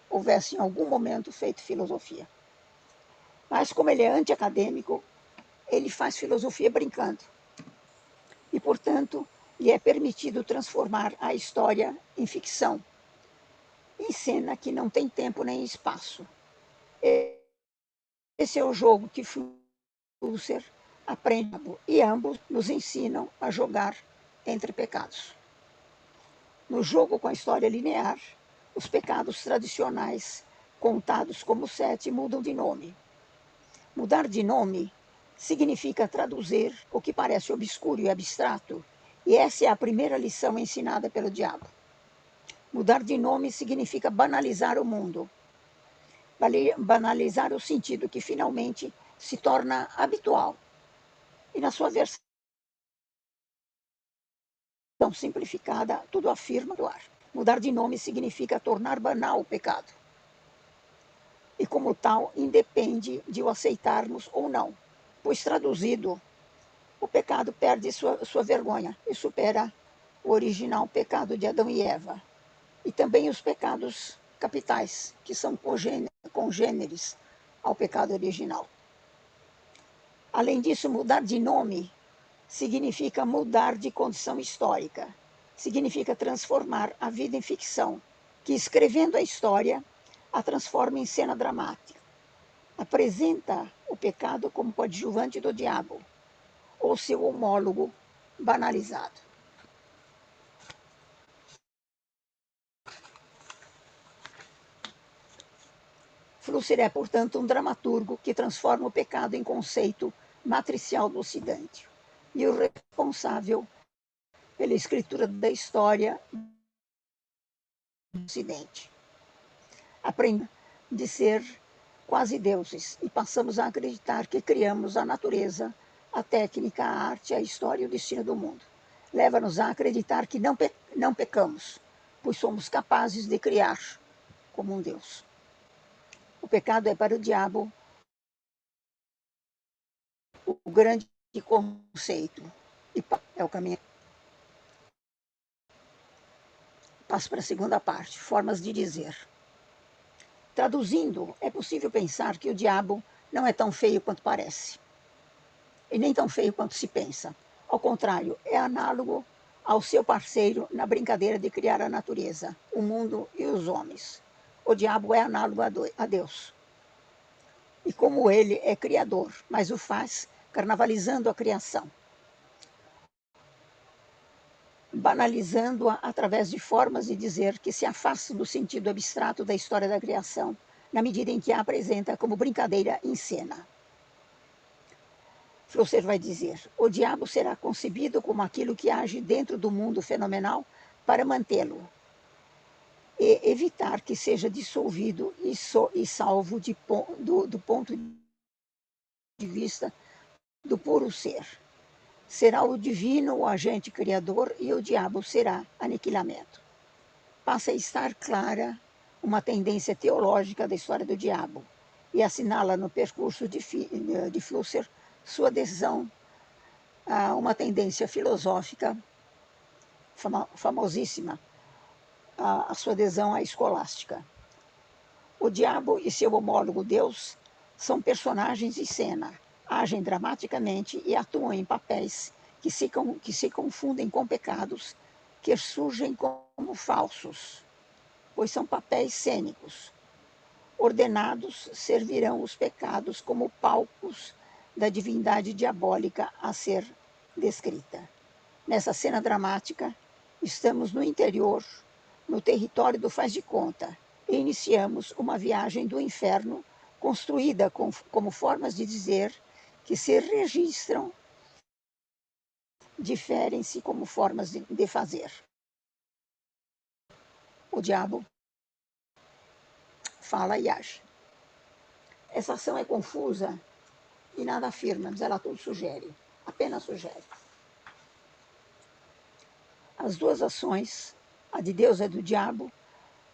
Speaker 4: houvesse em algum momento feito filosofia. Mas, como ele é anti-acadêmico, ele faz filosofia brincando. E, portanto, lhe é permitido transformar a história em ficção, em cena que não tem tempo nem espaço. Esse é o jogo que Flusser aprende, e ambos nos ensinam a jogar entre pecados. No jogo com a história linear, os pecados tradicionais, contados como 7, mudam de nome. Mudar de nome significa traduzir o que parece obscuro e abstrato, e essa é a primeira lição ensinada pelo diabo. Mudar de nome significa banalizar o mundo, banalizar o sentido que finalmente se torna habitual. E na sua versão simplificada, tudo afirma do ar. Mudar de nome significa tornar banal o pecado. E como tal, independe de o aceitarmos ou não. Pois traduzido, o pecado perde sua vergonha e supera o original pecado de Adão e Eva. E também os pecados capitais, que são congêneres ao pecado original. Além disso, mudar de nome significa mudar de condição histórica. Significa transformar a vida em ficção, que, escrevendo a história, a transforma em cena dramática. Apresenta o pecado como coadjuvante do diabo, ou seu homólogo banalizado. Flusser é, portanto, um dramaturgo que transforma o pecado em conceito matricial do Ocidente e o responsável pela escritura da história do Ocidente. Aprendemos de ser quase deuses e passamos a acreditar que criamos a natureza, a técnica, a arte, a história e o destino do mundo. Leva-nos a acreditar que não pecamos, pois somos capazes de criar como um Deus. O pecado é para o diabo o grande conceito e é o caminho. Passo para a segunda parte, formas de dizer. Traduzindo, é possível pensar que o diabo não é tão feio quanto parece, e nem tão feio quanto se pensa. Ao contrário, é análogo ao seu parceiro na brincadeira de criar a natureza, o mundo e os homens. O diabo é análogo a Deus. E como ele é criador, mas o faz carnavalizando a criação, banalizando-a através de formas de dizer que se afastam do sentido abstrato da história da criação, na medida em que a apresenta como brincadeira em cena. Flusser vai dizer: o diabo será concebido como aquilo que age dentro do mundo fenomenal para mantê-lo e evitar que seja dissolvido e salvo do ponto de vista do puro ser. Será o divino o agente criador e o diabo será aniquilamento. Passa a estar clara uma tendência teológica da história do diabo e assinala no percurso de Flusser sua adesão a uma tendência filosófica famosíssima, a sua adesão à escolástica. O diabo e seu homólogo Deus são personagens de cena, agem dramaticamente e atuam em papéis que se confundem com pecados que surgem como falsos, pois são papéis cênicos. Ordenados, servirão os pecados como palcos da divindade diabólica a ser descrita. Nessa cena dramática, estamos no interior, no território do faz de conta, e iniciamos uma viagem do inferno construída como formas de dizer que se registram diferem-se como formas de fazer. O diabo fala e age. Essa ação é confusa e nada afirma, mas ela tudo sugere, apenas sugere. As duas ações, a de Deus e a do diabo,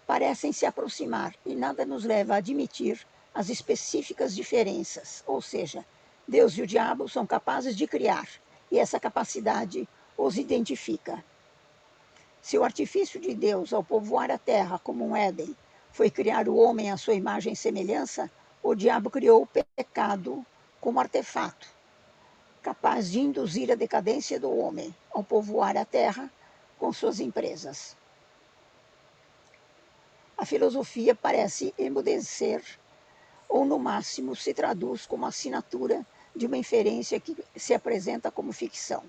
Speaker 4: parecem se aproximar e nada nos leva a admitir as específicas diferenças, ou seja, Deus e o diabo são capazes de criar e essa capacidade os identifica. Se o artifício de Deus ao povoar a terra como um Éden foi criar o homem à sua imagem e semelhança, o diabo criou o pecado como artefato, capaz de induzir a decadência do homem ao povoar a terra com suas empresas. A filosofia parece emudecer ou, no máximo, se traduz como assinatura de uma inferência que se apresenta como ficção.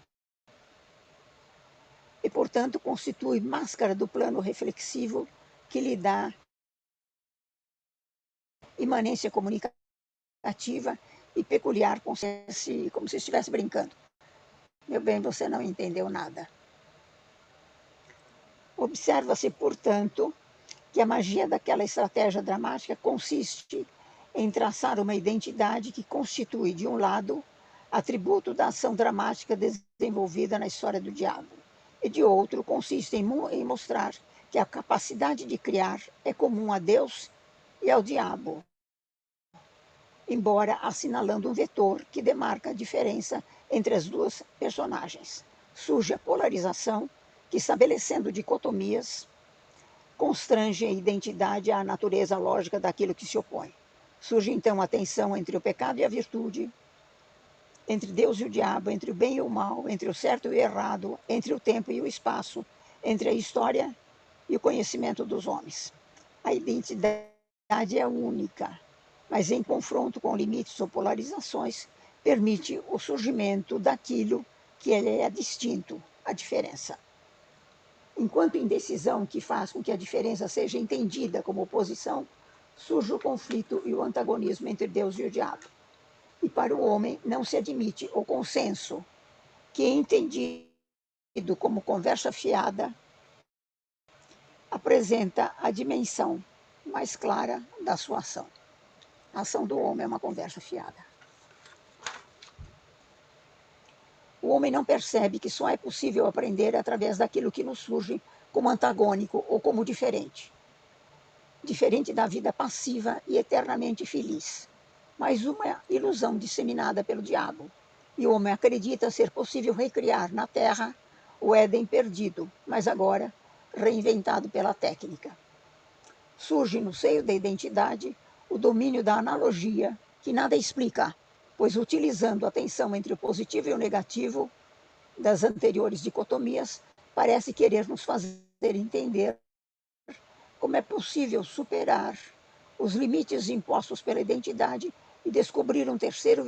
Speaker 4: E, portanto, constitui máscara do plano reflexivo que lhe dá imanência comunicativa e peculiar, como se estivesse brincando. Meu bem, você não entendeu nada. Observa-se, portanto, que a magia daquela estratégia dramática consiste em traçar uma identidade que constitui, de um lado, atributo da ação dramática desenvolvida na história do diabo, e de outro, consiste em mostrar que a capacidade de criar é comum a Deus e ao diabo, embora assinalando um vetor que demarca a diferença entre as duas personagens. Surge a polarização que, estabelecendo dicotomias, constrange a identidade à natureza lógica daquilo que se opõe. Surge então a tensão entre o pecado e a virtude, entre Deus e o diabo, entre o bem e o mal, entre o certo e o errado, entre o tempo e o espaço, entre a história e o conhecimento dos homens. A identidade é única, mas em confronto com limites ou polarizações, permite o surgimento daquilo que ele é distinto, a diferença. Enquanto indecisão que faz com que a diferença seja entendida como oposição, surge o conflito e o antagonismo entre Deus e o diabo. E para o homem não se admite o consenso, que é entendido como conversa fiada, apresenta a dimensão mais clara da sua ação. A ação do homem é uma conversa fiada. O homem não percebe que só é possível aprender através daquilo que nos surge como antagônico ou como diferente. Diferente da vida passiva e eternamente feliz. Mais uma ilusão disseminada pelo diabo. E o homem acredita ser possível recriar na Terra o Éden perdido, mas agora reinventado pela técnica. Surge no seio da identidade o domínio da analogia, que nada explica, pois utilizando a tensão entre o positivo e o negativo das anteriores dicotomias, parece querer nos fazer entender como é possível superar os limites impostos pela identidade e descobrir um terceiro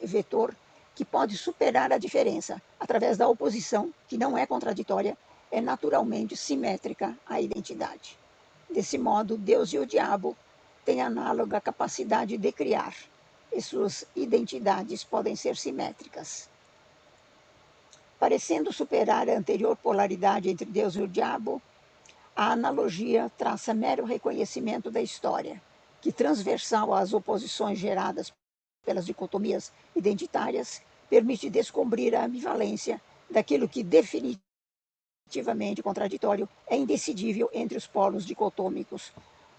Speaker 4: vetor que pode superar a diferença, através da oposição, que não é contraditória, é naturalmente simétrica à identidade. Desse modo, Deus e o diabo têm análoga capacidade de criar, e suas identidades podem ser simétricas. Parecendo superar a anterior polaridade entre Deus e o diabo, a analogia traça mero reconhecimento da história, que, transversal às oposições geradas pelas dicotomias identitárias, permite descobrir a ambivalência daquilo que definitivamente contraditório é indecidível entre os polos dicotômicos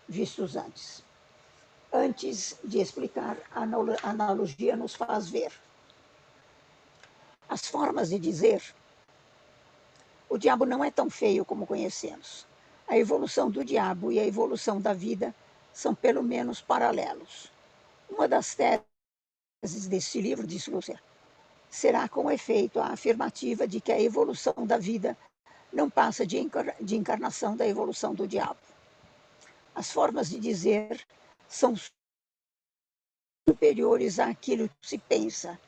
Speaker 4: vistos antes. Antes de explicar, a analogia nos faz ver. As formas de dizer, o diabo não é tão feio como conhecemos. A evolução do diabo e a evolução da vida são pelo menos paralelos. Uma das teses deste livro, diz Husserl, será com efeito a afirmativa de que a evolução da vida não passa de encarnação da evolução do diabo. As formas de dizer são superiores àquilo que se pensa,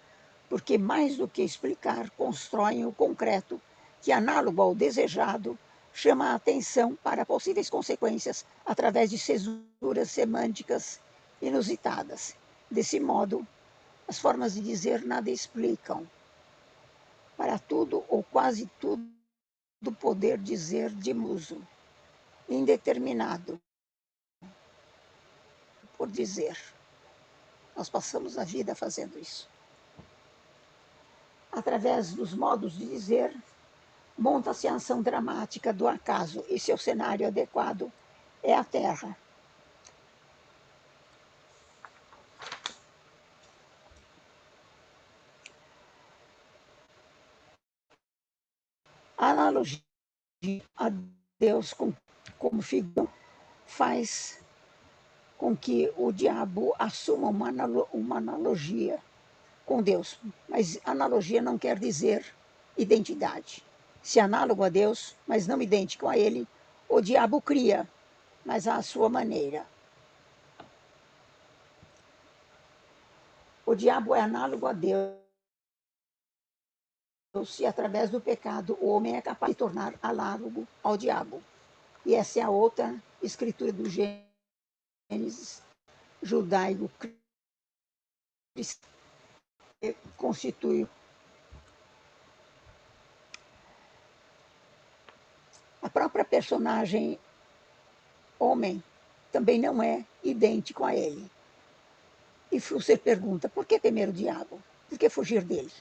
Speaker 4: porque mais do que explicar, constroem o concreto que, análogo ao desejado, chama a atenção para possíveis consequências através de cesuras semânticas inusitadas. Desse modo, as formas de dizer nada explicam. para tudo ou quase tudo poder dizer de muso, indeterminado, por dizer. Nós passamos a vida fazendo isso. Através dos modos de dizer, monta-se a ação dramática do acaso e seu cenário adequado é a Terra. A analogia a Deus como figura faz com que o diabo assuma uma analogia com Deus. Mas analogia não quer dizer identidade. Se análogo a Deus, mas não idêntico a ele, o diabo cria, mas à sua maneira. O diabo é análogo a Deus e através do pecado o homem é capaz de tornar análogo ao diabo. E essa é a outra escritura do Gênesis judaico que constitui a própria personagem homem também não é idêntico a ele. E Flusser pergunta, por que temer o diabo? Por que fugir dele?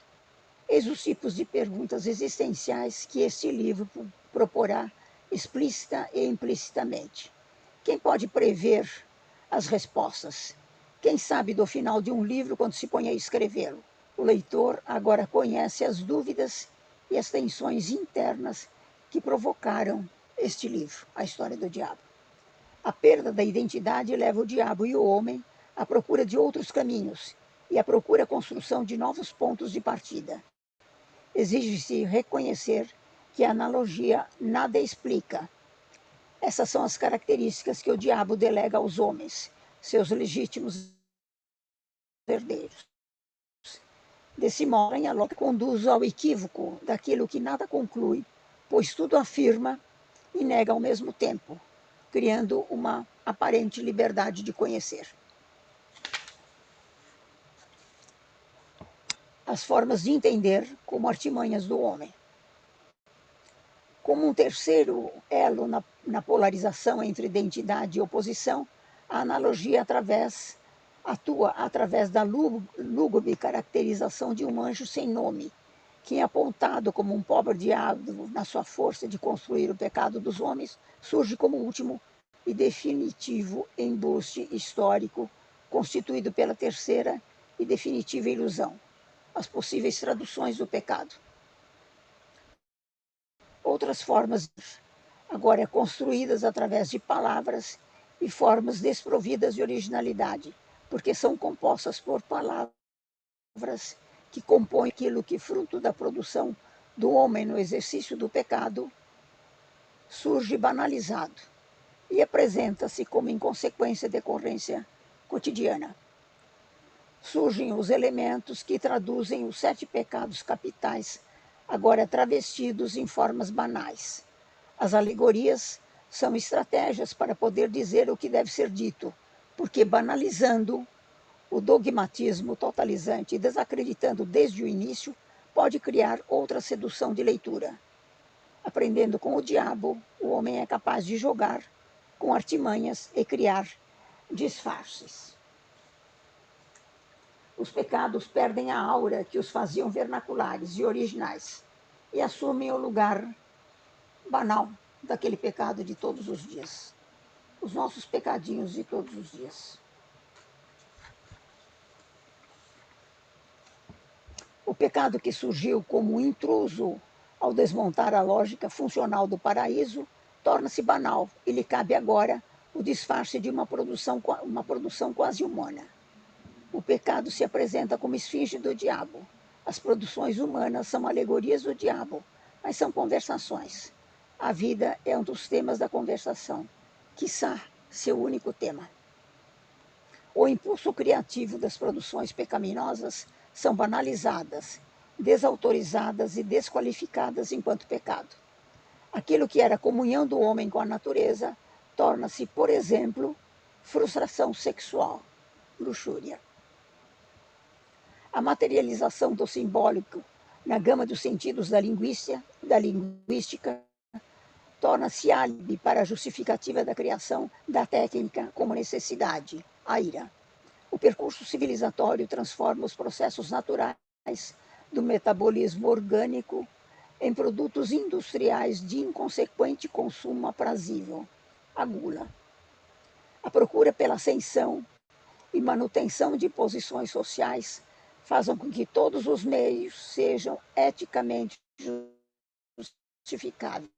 Speaker 4: Eis os tipos de perguntas existenciais que este livro proporá explícita e implicitamente. Quem pode prever as respostas? Quem sabe do final de um livro quando se põe a escrevê-lo? O leitor agora conhece as dúvidas e as tensões internas que provocaram este livro, A História do Diabo. A perda da identidade leva o diabo e o homem à procura de outros caminhos e à procura a construção de novos pontos de partida. Exige-se reconhecer que a analogia nada explica. Essas são as características que o diabo delega aos homens, seus legítimos herdeiros. Desse modo, a lógica conduz ao equívoco daquilo que nada conclui, pois tudo afirma e nega ao mesmo tempo, criando uma aparente liberdade de conhecer. As formas de entender como artimanhas do homem. Como um terceiro elo na polarização entre identidade e oposição, a analogia atua através da lúgubre caracterização de um anjo sem nome, que é apontado como um pobre diabo na sua força de construir o pecado dos homens, surge como último e definitivo embuste histórico, constituído pela terceira e definitiva ilusão, as possíveis traduções do pecado. Outras formas, agora construídas através de palavras e formas desprovidas de originalidade, porque são compostas por palavras que compõem aquilo que, fruto da produção do homem no exercício do pecado, surge banalizado e apresenta-se como inconsequência decorrência cotidiana. Surgem os elementos que traduzem os 7 pecados capitais, agora travestidos em formas banais. As alegorias são estratégias para poder dizer o que deve ser dito, porque banalizando o dogmatismo totalizante e desacreditando desde o início, pode criar outra sedução de leitura. Aprendendo com o diabo, o homem é capaz de jogar com artimanhas e criar disfarces. Os pecados perdem a aura que os faziam vernaculares e originais e assumem o lugar banal daquele pecado de todos os dias. Os nossos pecadinhos de todos os dias. O pecado que surgiu como intruso ao desmontar a lógica funcional do paraíso torna-se banal e lhe cabe agora o disfarce de uma produção quase humana. O pecado se apresenta como esfinge do diabo. As produções humanas são alegorias do diabo, mas são conversações. A vida é um dos temas da conversação, quiçá seu único tema. O impulso criativo das produções pecaminosas são banalizadas, desautorizadas e desqualificadas enquanto pecado. Aquilo que era comunhão do homem com a natureza torna-se, por exemplo, frustração sexual, luxúria. A materialização do simbólico na gama dos sentidos da linguística, torna-se álibi para a justificativa da criação da técnica como necessidade, a ira. O percurso civilizatório transforma os processos naturais do metabolismo orgânico em produtos industriais de inconsequente consumo aprazível, a gula. A procura pela ascensão e manutenção de posições sociais fazem com que todos os meios sejam eticamente justificáveis.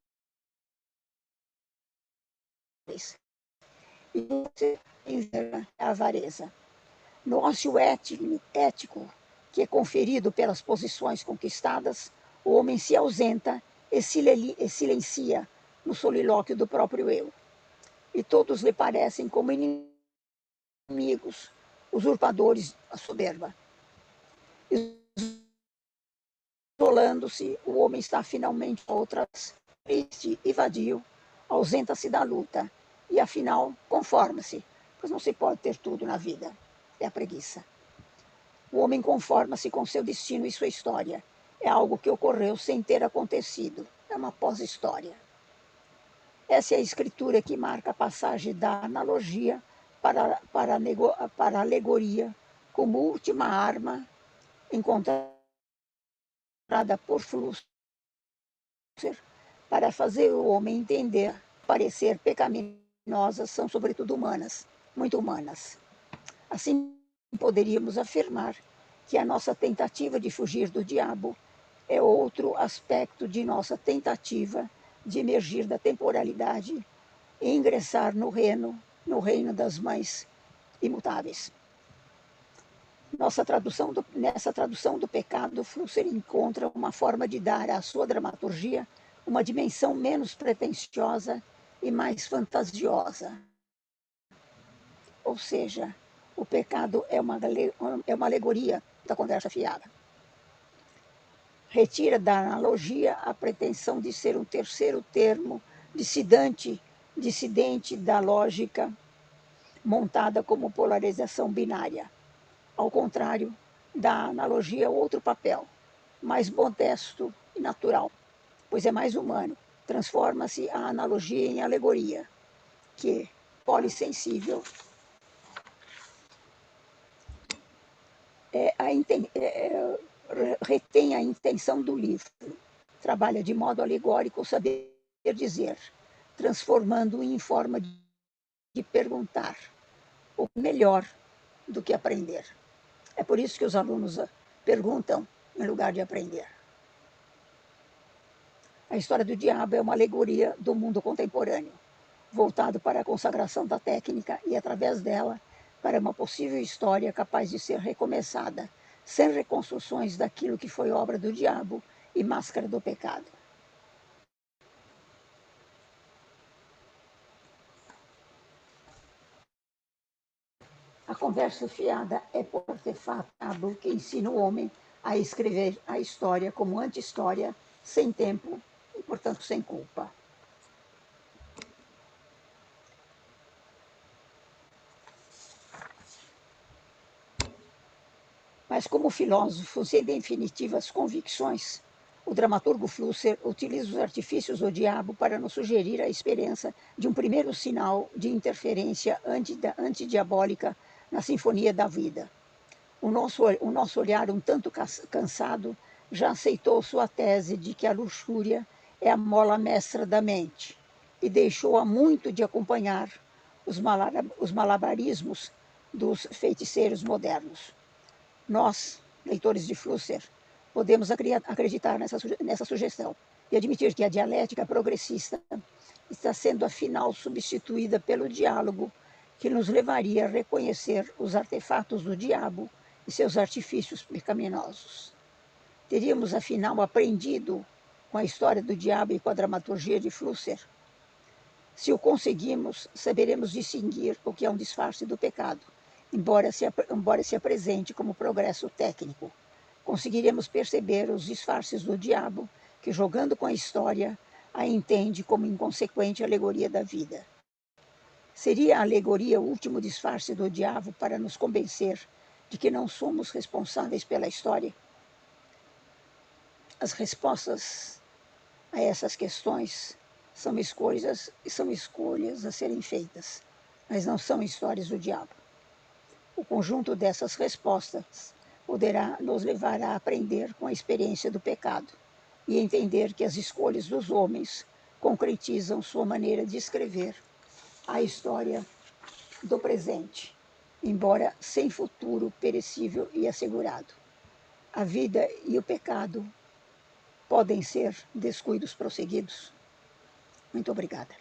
Speaker 4: E a avareza. No ócio ético que é conferido pelas posições conquistadas, o homem se ausenta e silencia no solilóquio do próprio eu. E todos lhe parecem como inimigos, usurpadores da soberba. Isolando-se, o homem está finalmente a outras, triste e vadio, ausenta-se da luta e, afinal, conforma-se, pois não se pode ter tudo na vida. É a preguiça. O homem conforma-se com seu destino e sua história. É algo que ocorreu sem ter acontecido. É uma pós-história. Essa é a escritura que marca a passagem da analogia para a alegoria como última arma encontrada por Flusser para fazer o homem entender, parecer pecaminosas são sobretudo humanas, muito humanas. Assim, poderíamos afirmar que a nossa tentativa de fugir do diabo é outro aspecto de nossa tentativa de emergir da temporalidade e ingressar no reino das mães imutáveis. Nessa tradução do pecado, Flusser encontra uma forma de dar à sua dramaturgia uma dimensão menos pretensiosa e mais fantasiosa. Ou seja, o pecado é uma alegoria da conversa fiada. Retira da analogia a pretensão de ser um terceiro termo dissidente da lógica montada como polarização binária. Ao contrário, dá à analogia outro papel, mais modesto e natural, pois é mais humano. Transforma-se a analogia em alegoria, que, polissensível, retém a intenção do livro. Trabalha de modo alegórico o saber dizer, transformando-o em forma de perguntar, o melhor do que aprender. É por isso que os alunos perguntam em lugar de aprender. A história do diabo é uma alegoria do mundo contemporâneo, voltado para a consagração da técnica e, através dela, para uma possível história capaz de ser recomeçada, sem reconstruções daquilo que foi obra do diabo e máscara do pecado. A conversa fiada é por artefato que ensina o homem a escrever a história como anti-história, sem tempo e, portanto, sem culpa. Mas como filósofo sem definitivas convicções, o dramaturgo Flusser utiliza os artifícios do diabo para nos sugerir a experiência de um primeiro sinal de interferência antidiabólica na sinfonia da vida. O nosso olhar um tanto cansado já aceitou sua tese de que a luxúria é a mola mestra da mente e deixou-a muito de acompanhar os malabarismos dos feiticeiros modernos. Nós, leitores de Flusser, podemos acreditar nessa sugestão e admitir que a dialética progressista está sendo afinal substituída pelo diálogo que nos levaria a reconhecer os artefatos do diabo e seus artifícios pecaminosos. Teríamos afinal aprendido com a história do diabo e com a dramaturgia de Flusser. Se o conseguimos, saberemos distinguir o que é um disfarce do pecado, embora se apresente como progresso técnico. Conseguiremos perceber os disfarces do diabo, que, jogando com a história, a entende como inconsequente alegoria da vida. Seria a alegoria o último disfarce do diabo para nos convencer de que não somos responsáveis pela história? as respostas a essas questões são escolhas a serem feitas, mas não são histórias do diabo. O conjunto dessas respostas poderá nos levar a aprender com a experiência do pecado e entender que as escolhas dos homens concretizam sua maneira de escrever a história do presente, embora sem futuro perecível e assegurado. A vida e o pecado podem ser descuidos prosseguidos. Muito obrigada.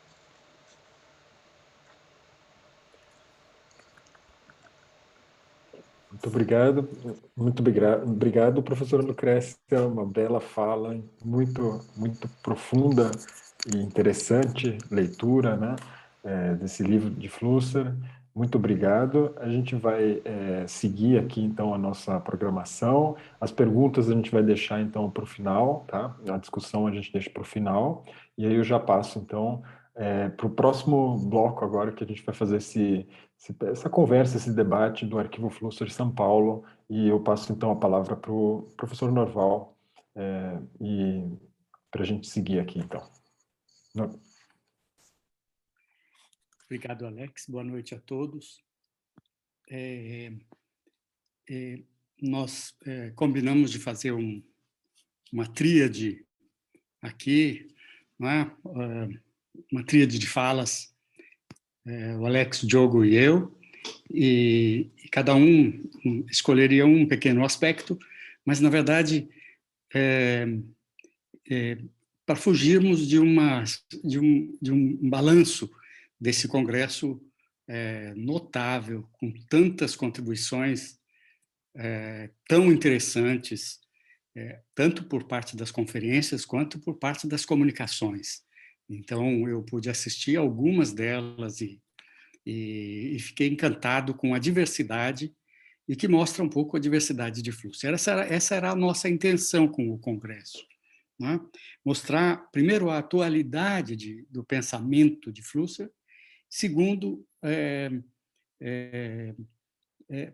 Speaker 1: Obrigado, professora Lucrécia, uma bela fala, muito profunda e interessante leitura, né, desse livro de Flusser. Muito obrigado. A gente vai seguir aqui, então, a nossa programação. As perguntas a gente vai deixar, então, para o final, tá? A discussão a gente deixa para o final. E aí eu já passo, então, para o próximo bloco agora, que a gente vai fazer essa conversa, esse debate do Arquivo Flusser São Paulo, e eu passo então a palavra para o professor Norval, e para a gente seguir aqui, então.
Speaker 5: Obrigado, Alex. Boa noite a todos. Nós combinamos de fazer uma tríade aqui, não é? Uma tríade de falas, o Alex, o Diogo e eu, e cada um escolheria um pequeno aspecto, mas, na verdade, para fugirmos de um balanço desse congresso notável, com tantas contribuições tão interessantes, tanto por parte das conferências quanto por parte das comunicações. Então, eu pude assistir algumas delas e fiquei encantado com a diversidade e que mostra um pouco a diversidade de Flusser. Essa era a nossa intenção com o Congresso, né? Mostrar, primeiro, a atualidade do pensamento de Flusser, segundo,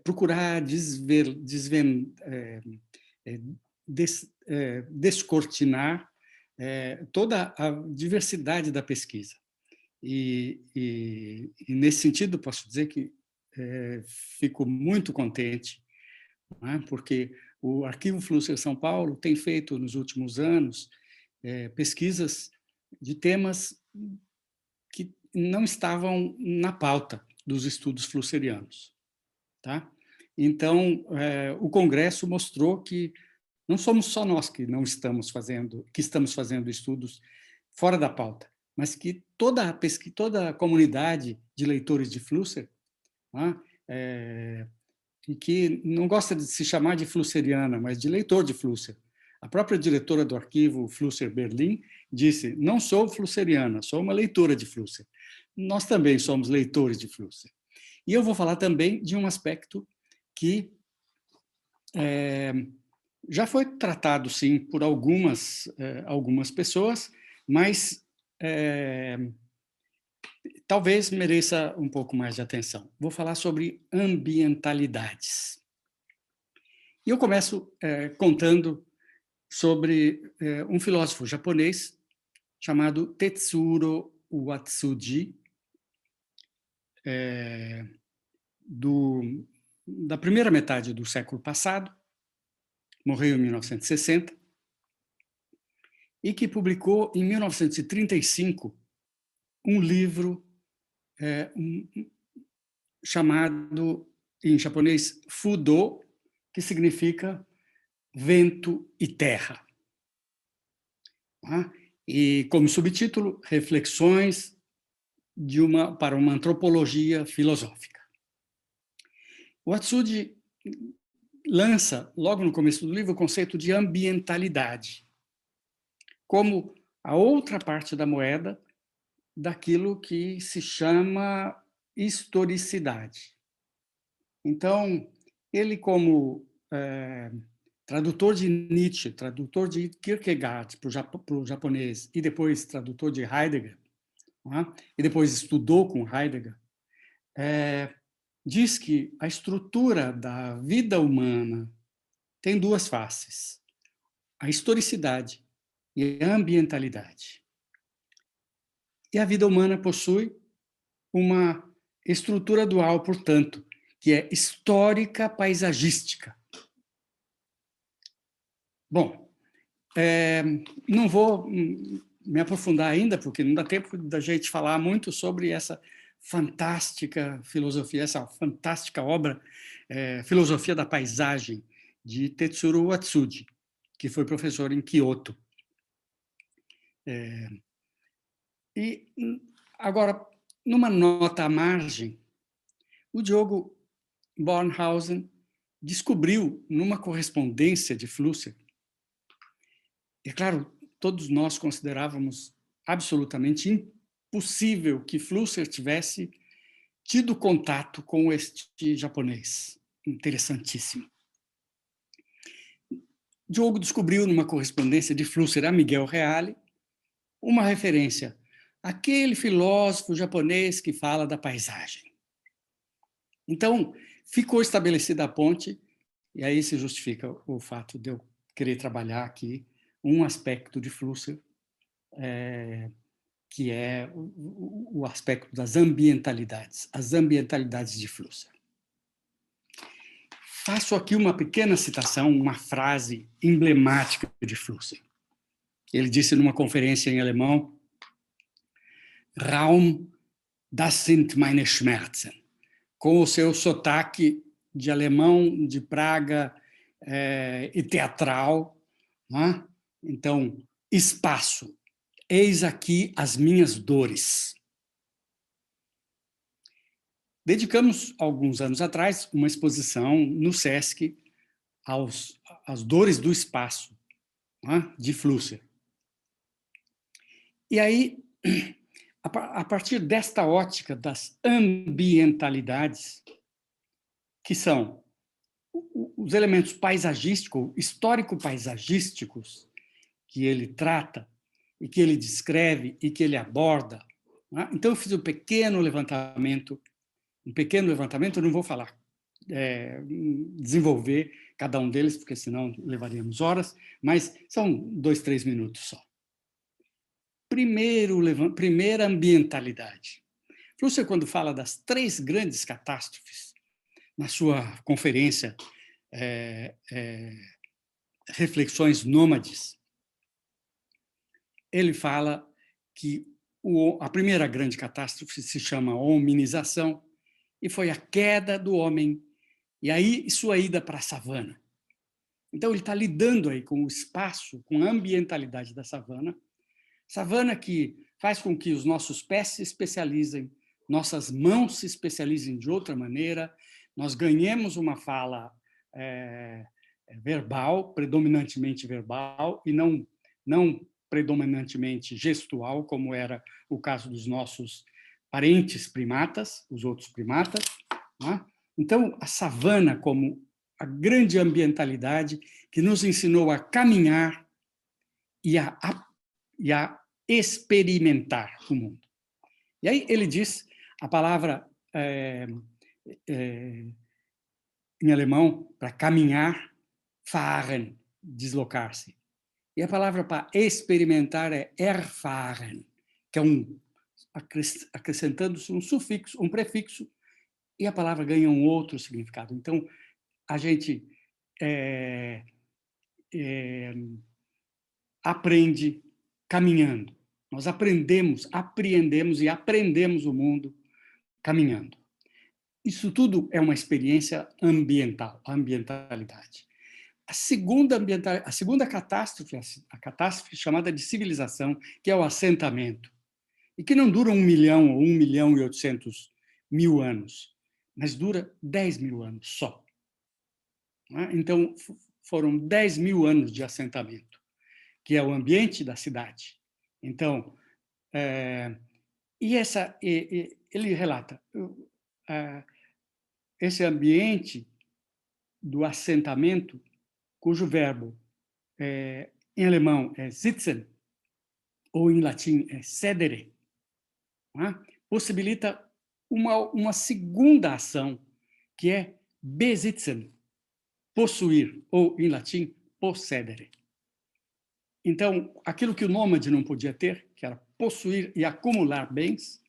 Speaker 5: procurar descortinar toda a diversidade da pesquisa. E nesse sentido, posso dizer que fico muito contente, né, porque o Arquivo Flusser São Paulo tem feito, nos últimos anos, pesquisas de temas que não estavam na pauta dos estudos flusserianos. Tá? Então, o Congresso mostrou que não somos só nós que estamos fazendo estudos fora da pauta, mas que toda a comunidade de leitores de Flusser, né, e que não gosta de se chamar de flusseriana, mas de leitor de Flusser. A própria diretora do arquivo Flusser Berlim disse: não sou flusseriana, sou uma leitora de Flusser. Nós também somos leitores de Flusser. E eu vou falar também de um aspecto que já foi tratado, sim, por algumas pessoas, mas talvez mereça um pouco mais de atenção. Vou falar sobre ambientalidades. E eu começo contando sobre um filósofo japonês chamado Tetsuro Watsuji, da primeira metade do século passado, morreu em 1960, e que publicou em 1935 um livro chamado, em japonês, Fudo, que significa vento e terra. E como subtítulo, Reflexões para uma antropologia filosófica. O Watsuji lança, logo no começo do livro, o conceito de ambientalidade, como a outra parte da moeda daquilo que se chama historicidade. Então, ele, como tradutor de Nietzsche, tradutor de Kierkegaard para o japonês e depois tradutor de Heidegger, e depois estudou com Heidegger, diz que a estrutura da vida humana tem duas faces. a historicidade e a ambientalidade. E a vida humana possui uma estrutura dual, portanto, que é histórica paisagística. Bom, não vou me aprofundar ainda, porque não dá tempo da gente falar muito sobre essa fantástica filosofia, essa fantástica obra, Filosofia da Paisagem, de Tetsuro Watsuji, que foi professor em Kyoto. E agora, numa nota à margem, o Diogo Bornhausen descobriu, numa correspondência de Flusser, é claro, todos nós considerávamos absolutamente impossível que Flusser tivesse tido contato com este japonês. Interessantíssimo. Diogo descobriu, numa correspondência de Flusser a Miguel Reale, uma referência àquele filósofo japonês que fala da paisagem. Então, ficou estabelecida a ponte, e aí se justifica o fato de eu querer trabalhar aqui um aspecto de Flusser, que é o aspecto das ambientalidades, as ambientalidades de Flusser. Faço aqui uma pequena citação, uma frase emblemática de Flusser. Ele disse numa conferência em alemão: Raum, das sind meine Schmerzen. Com o seu sotaque de alemão, de Praga e teatral. Não é? Então, espaço, eis aqui as minhas dores. Dedicamos, alguns anos atrás, uma exposição no SESC às dores do espaço, não é? De Flusser. E aí, a partir desta ótica das ambientalidades, que são os elementos paisagísticos, histórico-paisagísticos, que ele trata, e que ele descreve, e que ele aborda. Né? Então, eu fiz um pequeno levantamento, eu não vou falar, desenvolver cada um deles, porque senão levaríamos horas, mas são 2, 3 minutos só. Primeira ambientalidade. Flusser, quando fala das 3 grandes catástrofes, na sua conferência Reflexões Nômades, ele fala que a primeira grande catástrofe se chama hominização, e foi a queda do homem, e aí sua ida para a savana. Então, ele está lidando aí com o espaço, com a ambientalidade da savana que faz com que os nossos pés se especializem, nossas mãos se especializem de outra maneira, nós ganhemos uma fala verbal, predominantemente verbal, e não predominantemente gestual, como era o caso dos nossos parentes primatas, os outros primatas. Né? Então, a savana como a grande ambientalidade que nos ensinou a caminhar e a experimentar o mundo. E aí ele diz a palavra em alemão para caminhar, fahren, deslocar-se. E a palavra para experimentar é erfahren, que é acrescentando-se um sufixo, um prefixo, e a palavra ganha um outro significado. Então, a gente aprende caminhando. Nós apreendemos e aprendemos o mundo caminhando. Isso tudo é uma experiência ambiental, a ambientalidade. A segunda catástrofe, a catástrofe chamada de civilização, que é o assentamento, e que não dura 1 milhão ou 1.800.000 anos, mas dura 10.000 anos só. Então, foram 10.000 anos de assentamento, que é o ambiente da cidade. Então, ele relata esse ambiente do assentamento, cujo verbo em alemão é sitzen, ou em latim é sedere, possibilita uma segunda ação, que é besitzen, possuir, ou em latim, possedere. Então, aquilo que o nômade não podia ter, que era possuir e acumular bens,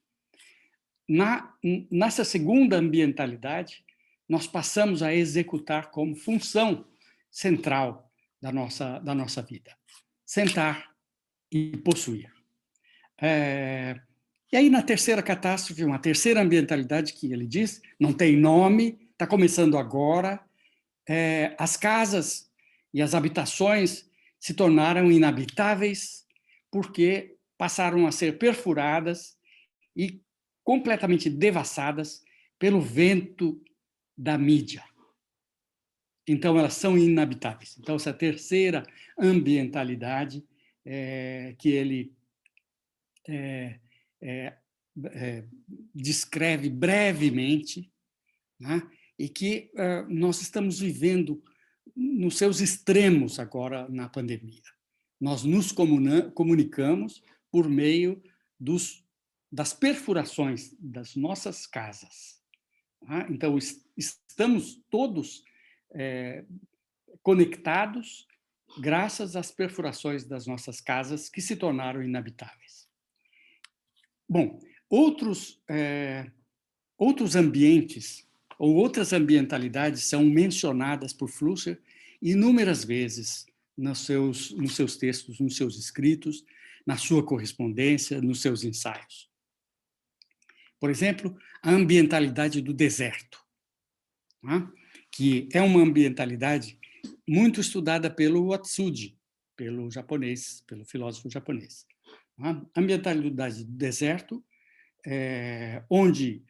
Speaker 5: nessa segunda ambientalidade, nós passamos a executar como função central da nossa vida. Sentar e possuir. E aí, na terceira catástrofe, uma terceira ambientalidade que ele diz, não tem nome, está começando agora, as casas e as habitações se tornaram inabitáveis porque passaram a ser perfuradas e completamente devassadas pelo vento da mídia. Então, elas são inabitáveis. Então, essa terceira ambientalidade que ele descreve brevemente, né? E que nós estamos vivendo nos seus extremos agora na pandemia. Nós nos comunicamos por meio das perfurações das nossas casas. Tá? Então, estamos todos conectados graças às perfurações das nossas casas que se tornaram inabitáveis. Bom, outros ambientes ou outras ambientalidades são mencionadas por Flusser inúmeras vezes nos seus textos, nos seus escritos, na sua correspondência, nos seus ensaios. Por exemplo, a ambientalidade do deserto, tá? Que é uma ambientalidade muito estudada pelo Watsuji, pelo filósofo japonês. A ambientalidade do deserto, onde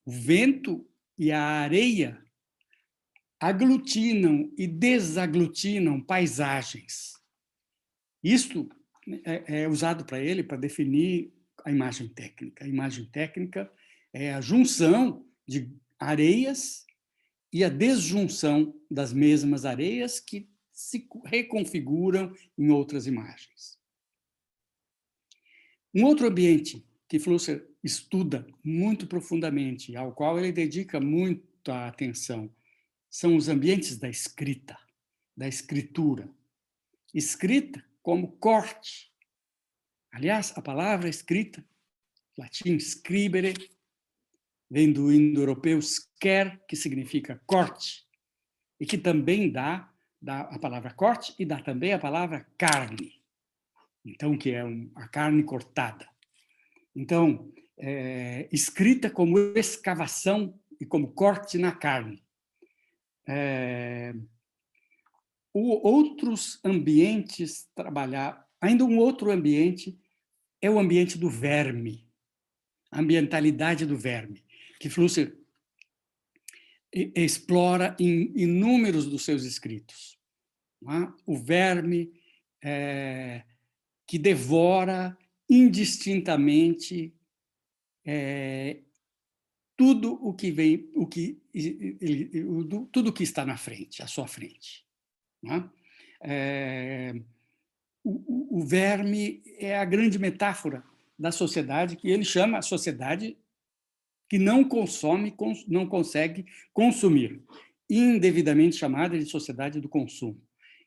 Speaker 5: o vento e a areia aglutinam e desaglutinam paisagens. Isto é usado para ele para definir a imagem técnica. A imagem técnica é a junção de areias e a desjunção das mesmas areias que se reconfiguram em outras imagens. Um outro ambiente que Flusser estuda muito profundamente, ao qual ele dedica muita atenção, são os ambientes da escrita, da escritura. Escrita como corte. Aliás, a palavra escrita, latim scribere, vem do indo-europeu sker, que significa corte, e que também dá a palavra corte e dá também a palavra carne. Então, que é a carne cortada. Então, escrita como escavação e como corte na carne. Outros ambientes ainda um outro ambiente é o ambiente do verme, a ambientalidade do verme, que Flusser explora em inúmeros dos seus escritos. O verme que devora indistintamente tudo o que vem, tudo que está na frente, à sua frente. O verme é a grande metáfora da sociedade que ele chama a sociedade que não consegue consumir, indevidamente chamada de sociedade do consumo,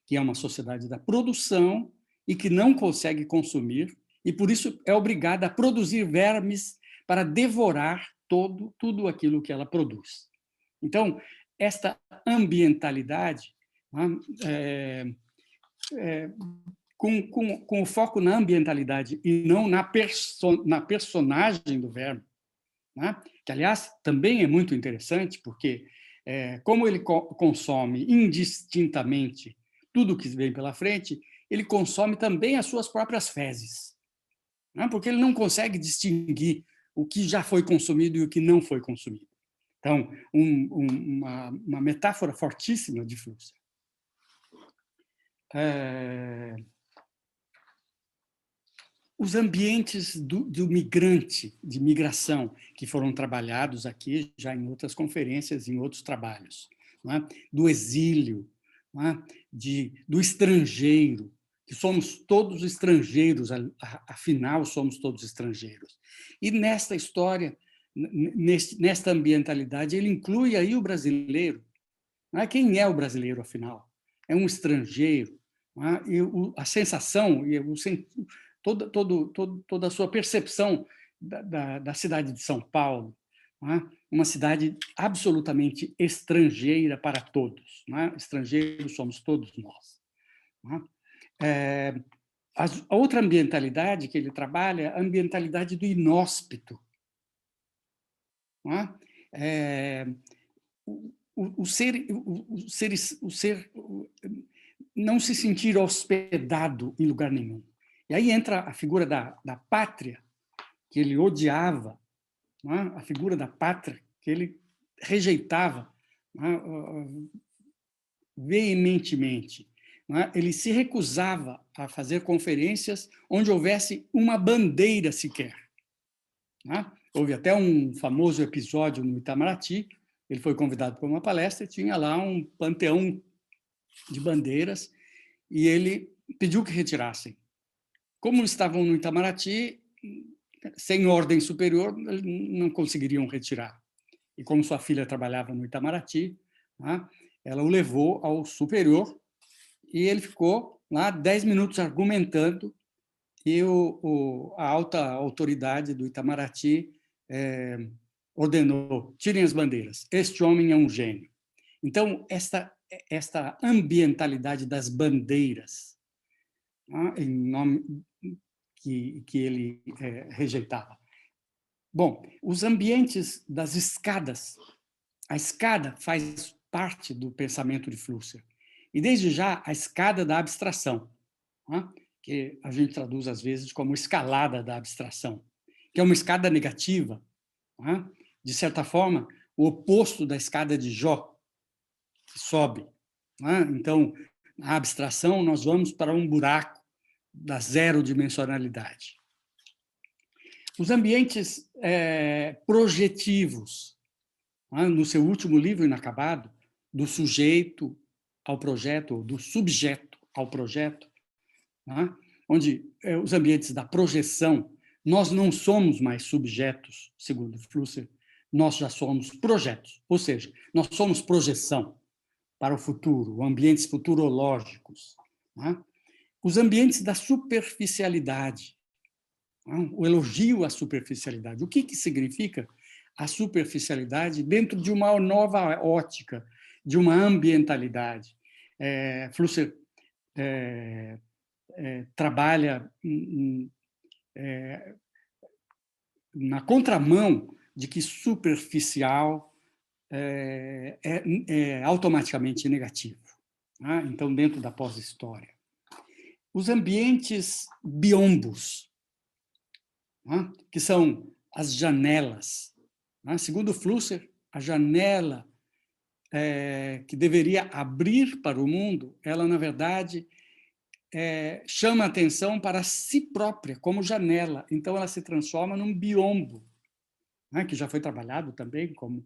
Speaker 5: que é uma sociedade da produção e que não consegue consumir, e por isso é obrigada a produzir vermes para devorar tudo aquilo que ela produz. Então, esta ambientalidade, com o foco na ambientalidade e não na personagem do verme, que, aliás, também é muito interessante, porque, como ele consome indistintamente tudo que vem pela frente, ele consome também as suas próprias fezes, porque ele não consegue distinguir o que já foi consumido e o que não foi consumido. Então, uma metáfora fortíssima de Flusser. Os ambientes do migrante, de migração, que foram trabalhados aqui já em outras conferências, em outros trabalhos, do exílio, do estrangeiro, que somos todos estrangeiros, afinal somos todos estrangeiros. E nesta história, nesta ambientalidade, ele inclui aí o brasileiro. Quem é o brasileiro, afinal? é um estrangeiro, e a sensação e toda a sua percepção da cidade de São Paulo, uma cidade absolutamente estrangeira para todos. Estrangeiros somos todos nós. A outra ambientalidade que ele trabalha é a ambientalidade do inóspito. O ser não se sentir hospedado em lugar nenhum. E aí entra a figura da pátria, que ele odiava, a figura da pátria que ele rejeitava veementemente. Ele se recusava a fazer conferências onde houvesse uma bandeira sequer. Houve até um famoso episódio no Itamaraty, ele foi convidado para uma palestra e tinha lá um panteão de bandeiras e ele pediu que retirassem. Como estavam no Itamaraty, sem ordem superior, não conseguiriam retirar. E como sua filha trabalhava no Itamaraty, ela o levou ao superior e ele ficou lá 10 minutos argumentando e a alta autoridade do Itamaraty ordenou: tirem as bandeiras, este homem é um gênio. Então, esta ambientalidade das bandeiras, em nome que ele rejeitava. Bom, os ambientes das escadas. A escada faz parte do pensamento de Flusser. E, desde já, a escada da abstração, que a gente traduz, às vezes, como escalada da abstração, que é uma escada negativa, de certa forma, o oposto da escada de Jó, que sobe. Então, na abstração, nós vamos para um buraco da zero dimensionalidade. Os ambientes projetivos, no seu último livro inacabado, do sujeito ao projeto, do subjeto ao projeto, onde os ambientes da projeção, nós não somos mais subjetos, segundo Flusser, nós já somos projetos, ou seja, nós somos projeção para o futuro, ambientes futurológicos. Os ambientes da superficialidade, o elogio à superficialidade. O que significa a superficialidade dentro de uma nova ótica, de uma ambientalidade? Flusser trabalha na contramão de que superficial é automaticamente negativo. Então, dentro da pós-história. Os ambientes biombos, que são as janelas. Segundo Flusser, a janela que deveria abrir para o mundo, ela, na verdade, chama atenção para si própria, como janela. Então, ela se transforma num biombo, que já foi trabalhado também como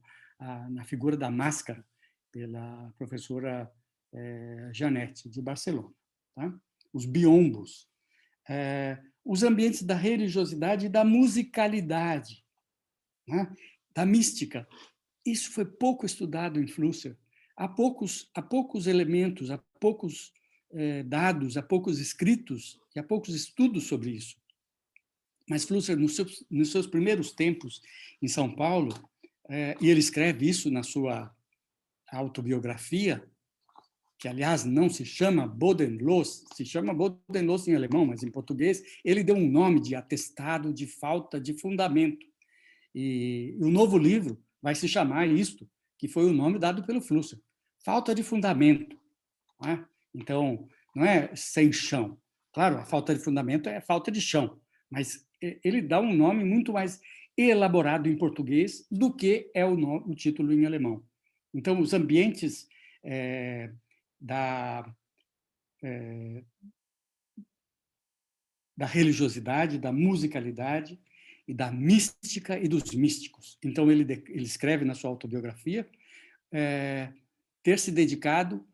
Speaker 5: na figura da máscara, pela professora Janete, de Barcelona. Os biombos. Os ambientes da religiosidade e da musicalidade, da mística. Isso foi pouco estudado em Flusser. Há poucos elementos, há poucos dados, há poucos escritos e há poucos estudos sobre isso. Mas Flusser, nos seus primeiros tempos em São Paulo, e ele escreve isso na sua autobiografia, que, aliás, não se chama Bodenlos, se chama Bodenlos em alemão, mas em português ele deu um nome de atestado de falta de fundamento. E o novo livro vai se chamar isto, que foi o nome dado pelo Flusser, falta de fundamento. Então, não é sem chão. Claro, a falta de fundamento é falta de chão, mas ele dá um nome muito mais elaborado em português do que é o título em alemão. Então, os ambientes da religiosidade, da musicalidade e da mística e dos místicos. Então, ele escreve na sua autobiografia ter se dedicado,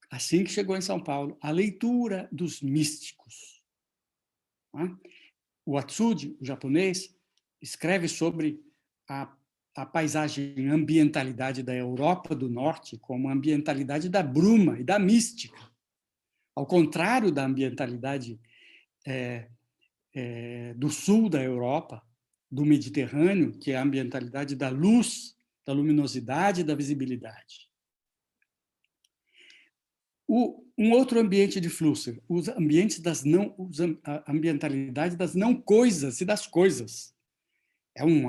Speaker 5: assim que chegou em São Paulo, à leitura dos místicos. O Atsuji, o japonês, escreve sobre a paisagem, a ambientalidade da Europa do Norte como a ambientalidade da bruma e da mística. Ao contrário da ambientalidade do sul da Europa, do Mediterrâneo, que é a ambientalidade da luz, da luminosidade e da visibilidade. Um outro ambiente de Flusser, os ambientes a ambientalidade das não coisas e das coisas. É um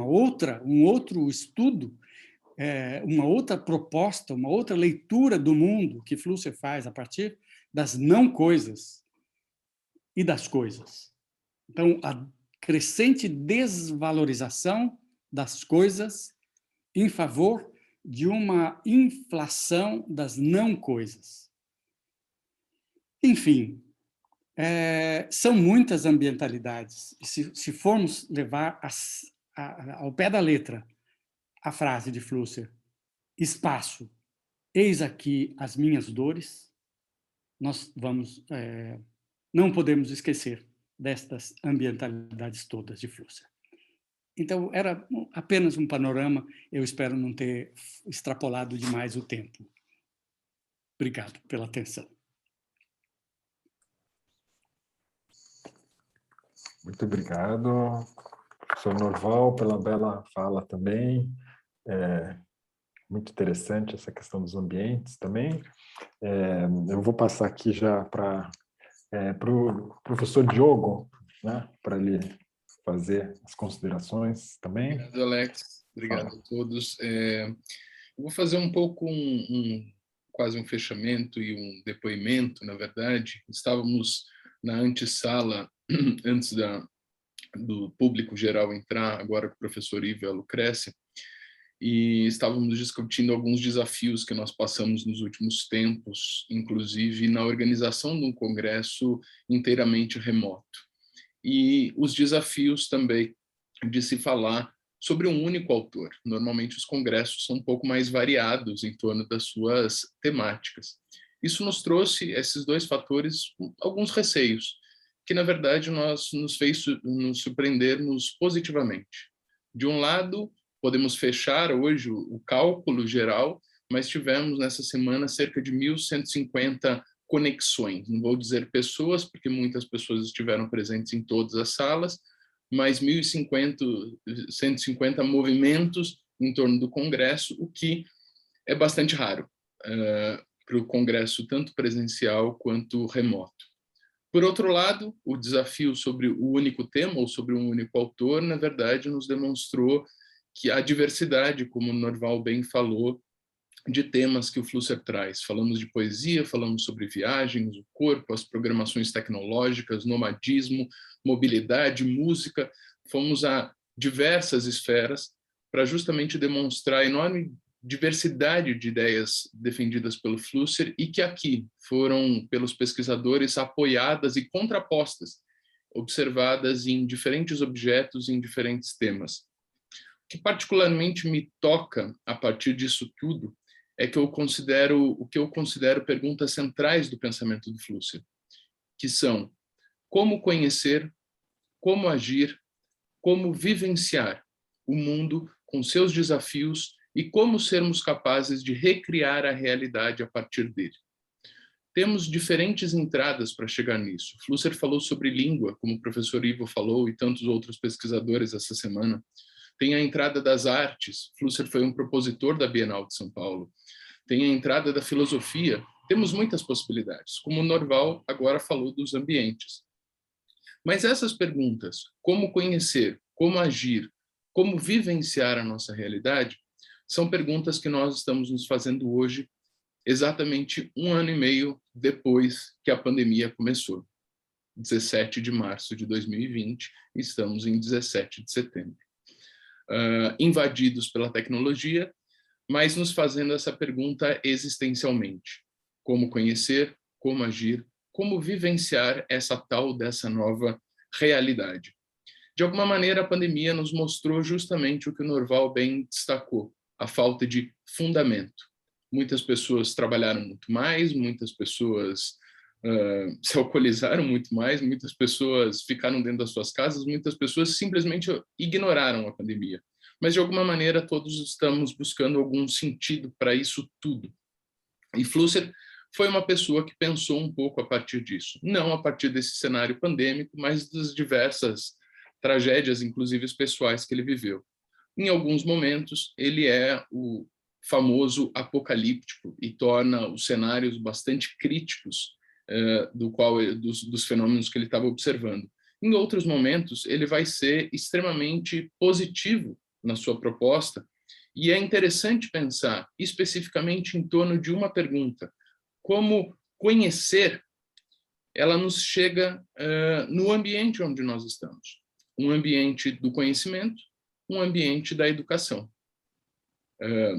Speaker 5: outro estudo, uma outra proposta, uma outra leitura do mundo que Flusser faz a partir das não coisas e das coisas. Então, a crescente desvalorização das coisas em favor de uma inflação das não coisas. Enfim, são muitas ambientalidades. Se formos levar ao pé da letra a frase de Flusser, espaço, eis aqui as minhas dores, nós não podemos esquecer destas ambientalidades todas de Flusser. Então, era apenas um panorama, eu espero não ter extrapolado demais o tempo. Obrigado pela atenção.
Speaker 1: Muito obrigado, professor Norval, pela bela fala também. Muito interessante essa questão dos ambientes também. Eu vou passar aqui já para o professor Diogo, né, para ele fazer as considerações também.
Speaker 3: Obrigado, Alex. Obrigado a todos. Eu vou fazer um pouco quase um fechamento e um depoimento, na verdade. Estávamos na antessala, antes do público geral entrar, agora com o professor Ivo e a Lucrécia, e estávamos discutindo alguns desafios que nós passamos nos últimos tempos, inclusive na organização de um congresso inteiramente remoto. E os desafios também de se falar sobre um único autor. Normalmente os congressos são um pouco mais variados em torno das suas temáticas. Isso nos trouxe, esses dois fatores, alguns receios, que na verdade nos fez nos surpreendermos positivamente. De um lado, podemos fechar hoje o cálculo geral, mas tivemos nessa semana cerca de 1.150 conexões. Não vou dizer pessoas, porque muitas pessoas estiveram presentes em todas as salas, mas 1.150 movimentos em torno do Congresso, o que é bastante raro para o Congresso, tanto presencial quanto remoto. Por outro lado, o desafio sobre o único tema ou sobre um único autor, na verdade, nos demonstrou que a diversidade, como o Norval bem falou, de temas que o Flusser traz. Falamos de poesia, falamos sobre viagens, o corpo, as programações tecnológicas, nomadismo, mobilidade, música. Fomos a diversas esferas para justamente demonstrar a enorme diversidade de ideias defendidas pelo Flusser e que aqui foram, pelos pesquisadores, apoiadas e contrapostas, observadas em diferentes objetos, em diferentes temas. O que particularmente me toca, a partir disso tudo, é que o que eu considero perguntas centrais do pensamento do Flusser, que são como conhecer, como agir, como vivenciar o mundo com seus desafios e como sermos capazes de recriar a realidade a partir dele. Temos diferentes entradas para chegar nisso. Flusser falou sobre língua, como o professor Ivo falou e tantos outros pesquisadores essa semana. Tem a entrada das artes. Flusser foi um propositor da Bienal de São Paulo. Tem a entrada da filosofia. Temos muitas possibilidades, como o Norval agora falou dos ambientes. Mas essas perguntas, como conhecer, como agir, como vivenciar a nossa realidade, são perguntas que nós estamos nos fazendo hoje, exatamente 1 ano e meio depois que a pandemia começou. 17 de março de 2020, estamos em 17 de setembro. Invadidos pela tecnologia, mas nos fazendo essa pergunta existencialmente. Como conhecer, como agir, como vivenciar dessa nova realidade. De alguma maneira, a pandemia nos mostrou justamente o que o Norval bem destacou, a falta de fundamento. Muitas pessoas trabalharam muito mais, muitas pessoas se alcoolizaram muito mais, muitas pessoas ficaram dentro das suas casas, muitas pessoas simplesmente ignoraram a pandemia. Mas, de alguma maneira, todos estamos buscando algum sentido para isso tudo. E Flusser foi uma pessoa que pensou um pouco a partir disso. Não a partir desse cenário pandêmico, mas das diversas tragédias, inclusive pessoais, que ele viveu. Em alguns momentos, ele é o famoso apocalíptico e torna os cenários bastante críticos dos fenômenos que ele estava observando. Em outros momentos, ele vai ser extremamente positivo na sua proposta, e é interessante pensar especificamente em torno de uma pergunta: como conhecer, ela nos chega no ambiente onde nós estamos. Um ambiente do conhecimento, um ambiente da educação.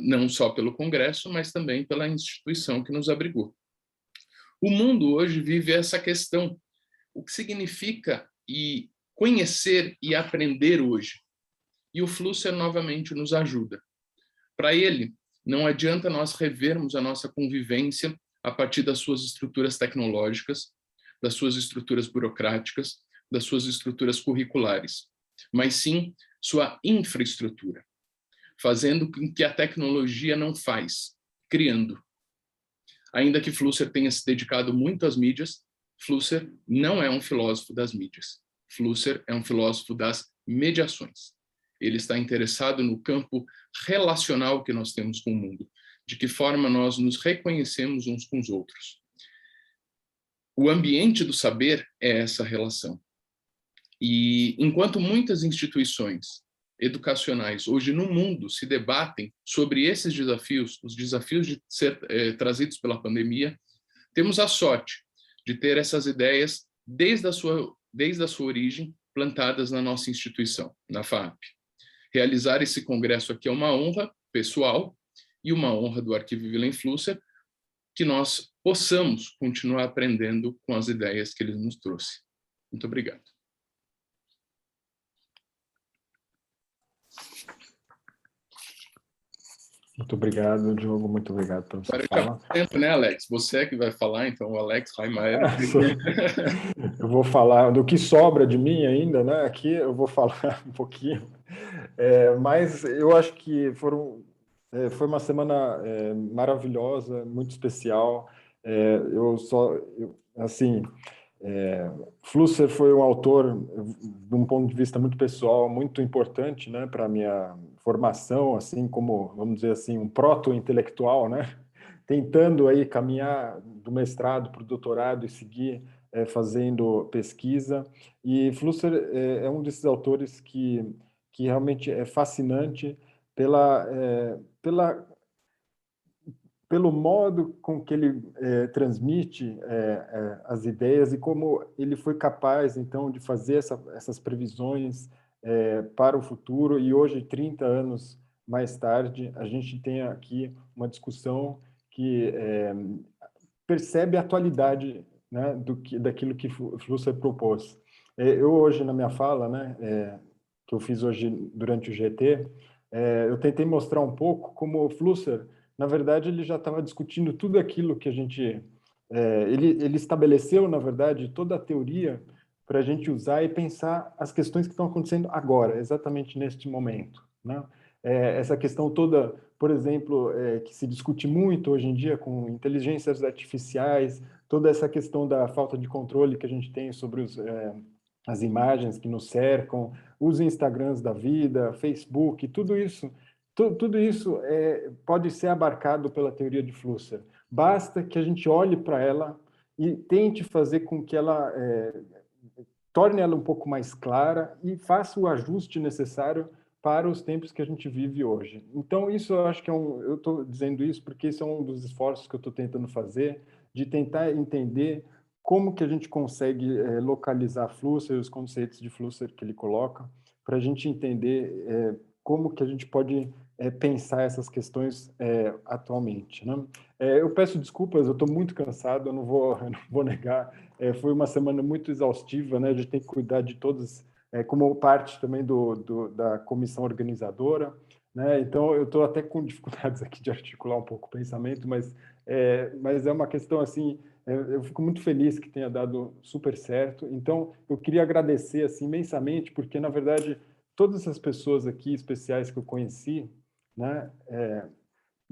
Speaker 3: Não só pelo Congresso, mas também pela instituição que nos abrigou. O mundo hoje vive essa questão. O que significa conhecer e aprender hoje? E o Flusser novamente nos ajuda. Para ele, não adianta nós revermos a nossa convivência a partir das suas estruturas tecnológicas, das suas estruturas burocráticas, das suas estruturas curriculares, mas sim sua infraestrutura, fazendo com que a tecnologia não faz, criando. Ainda que Flusser tenha se dedicado muito às mídias, Flusser não é um filósofo das mídias. Flusser é um filósofo das mediações. Ele está interessado no campo relacional que nós temos com o mundo, de que forma nós nos reconhecemos uns com os outros. O ambiente do saber é essa relação. E enquanto muitas instituições educacionais hoje no mundo se debatem sobre esses desafios, os desafios de ser trazidos pela pandemia, temos a sorte de ter essas ideias desde a sua origem plantadas na nossa instituição, na FAAP. Realizar esse congresso aqui é uma honra pessoal e uma honra do Arquivo Wilhelm Flusser, que nós possamos continuar aprendendo com as ideias que ele nos trouxe. Muito obrigado.
Speaker 1: Muito obrigado, Diogo. Muito obrigado pela sua fala.
Speaker 3: Tempo, né, Alex? Você é que vai falar, então, o Alex Reimaer.
Speaker 1: Eu vou falar do que sobra de mim ainda, né? Aqui eu vou falar um pouquinho. Mas eu acho que foi uma semana maravilhosa, muito especial. Flusser foi um autor, de um ponto de vista muito pessoal, muito importante, né, para a minha formação, assim como, vamos dizer assim, um proto-intelectual, né, tentando aí caminhar do mestrado para o doutorado e seguir fazendo pesquisa. E Flusser é um desses autores que realmente é fascinante pelo modo com que ele transmite as ideias e como ele foi capaz, então, de fazer essas previsões para o futuro. E hoje, 30 anos mais tarde, a gente tem aqui uma discussão que percebe a atualidade, né, daquilo que Flusser propôs. Eu hoje, na minha fala, né, que eu fiz hoje durante o GT, eu tentei mostrar um pouco como Flusser, na verdade, ele já estava discutindo tudo aquilo que a gente... ele estabeleceu, na verdade, toda a teoria para a gente usar e pensar as questões que estão acontecendo agora, exatamente neste momento, né? Essa questão toda, por exemplo, que se discute muito hoje em dia com inteligências artificiais, toda essa questão da falta de controle que a gente tem sobre as imagens que nos cercam, os Instagrams da vida, Facebook, tudo isso pode ser abarcado pela teoria de Flusser. Basta que a gente olhe para ela e tente fazer com que ela torne ela um pouco mais clara e faça o ajuste necessário para os tempos que a gente vive hoje. Então, isso eu acho que eu estou dizendo isso porque isso é um dos esforços que eu estou tentando fazer, de tentar entender como que a gente consegue localizar Flusser, os conceitos de Flusser que ele coloca, para a gente entender como que a gente pode pensar essas questões atualmente, né? Eu peço desculpas, eu estou muito cansado, eu não vou negar, foi uma semana muito exaustiva, né? A gente tem que cuidar de todas, como parte também da comissão organizadora, né? Então, eu estou até com dificuldades aqui de articular um pouco o pensamento, mas é uma questão assim, eu fico muito feliz que tenha dado super certo. Então, eu queria agradecer assim, imensamente, porque, na verdade, todas essas pessoas aqui especiais que eu conheci, né,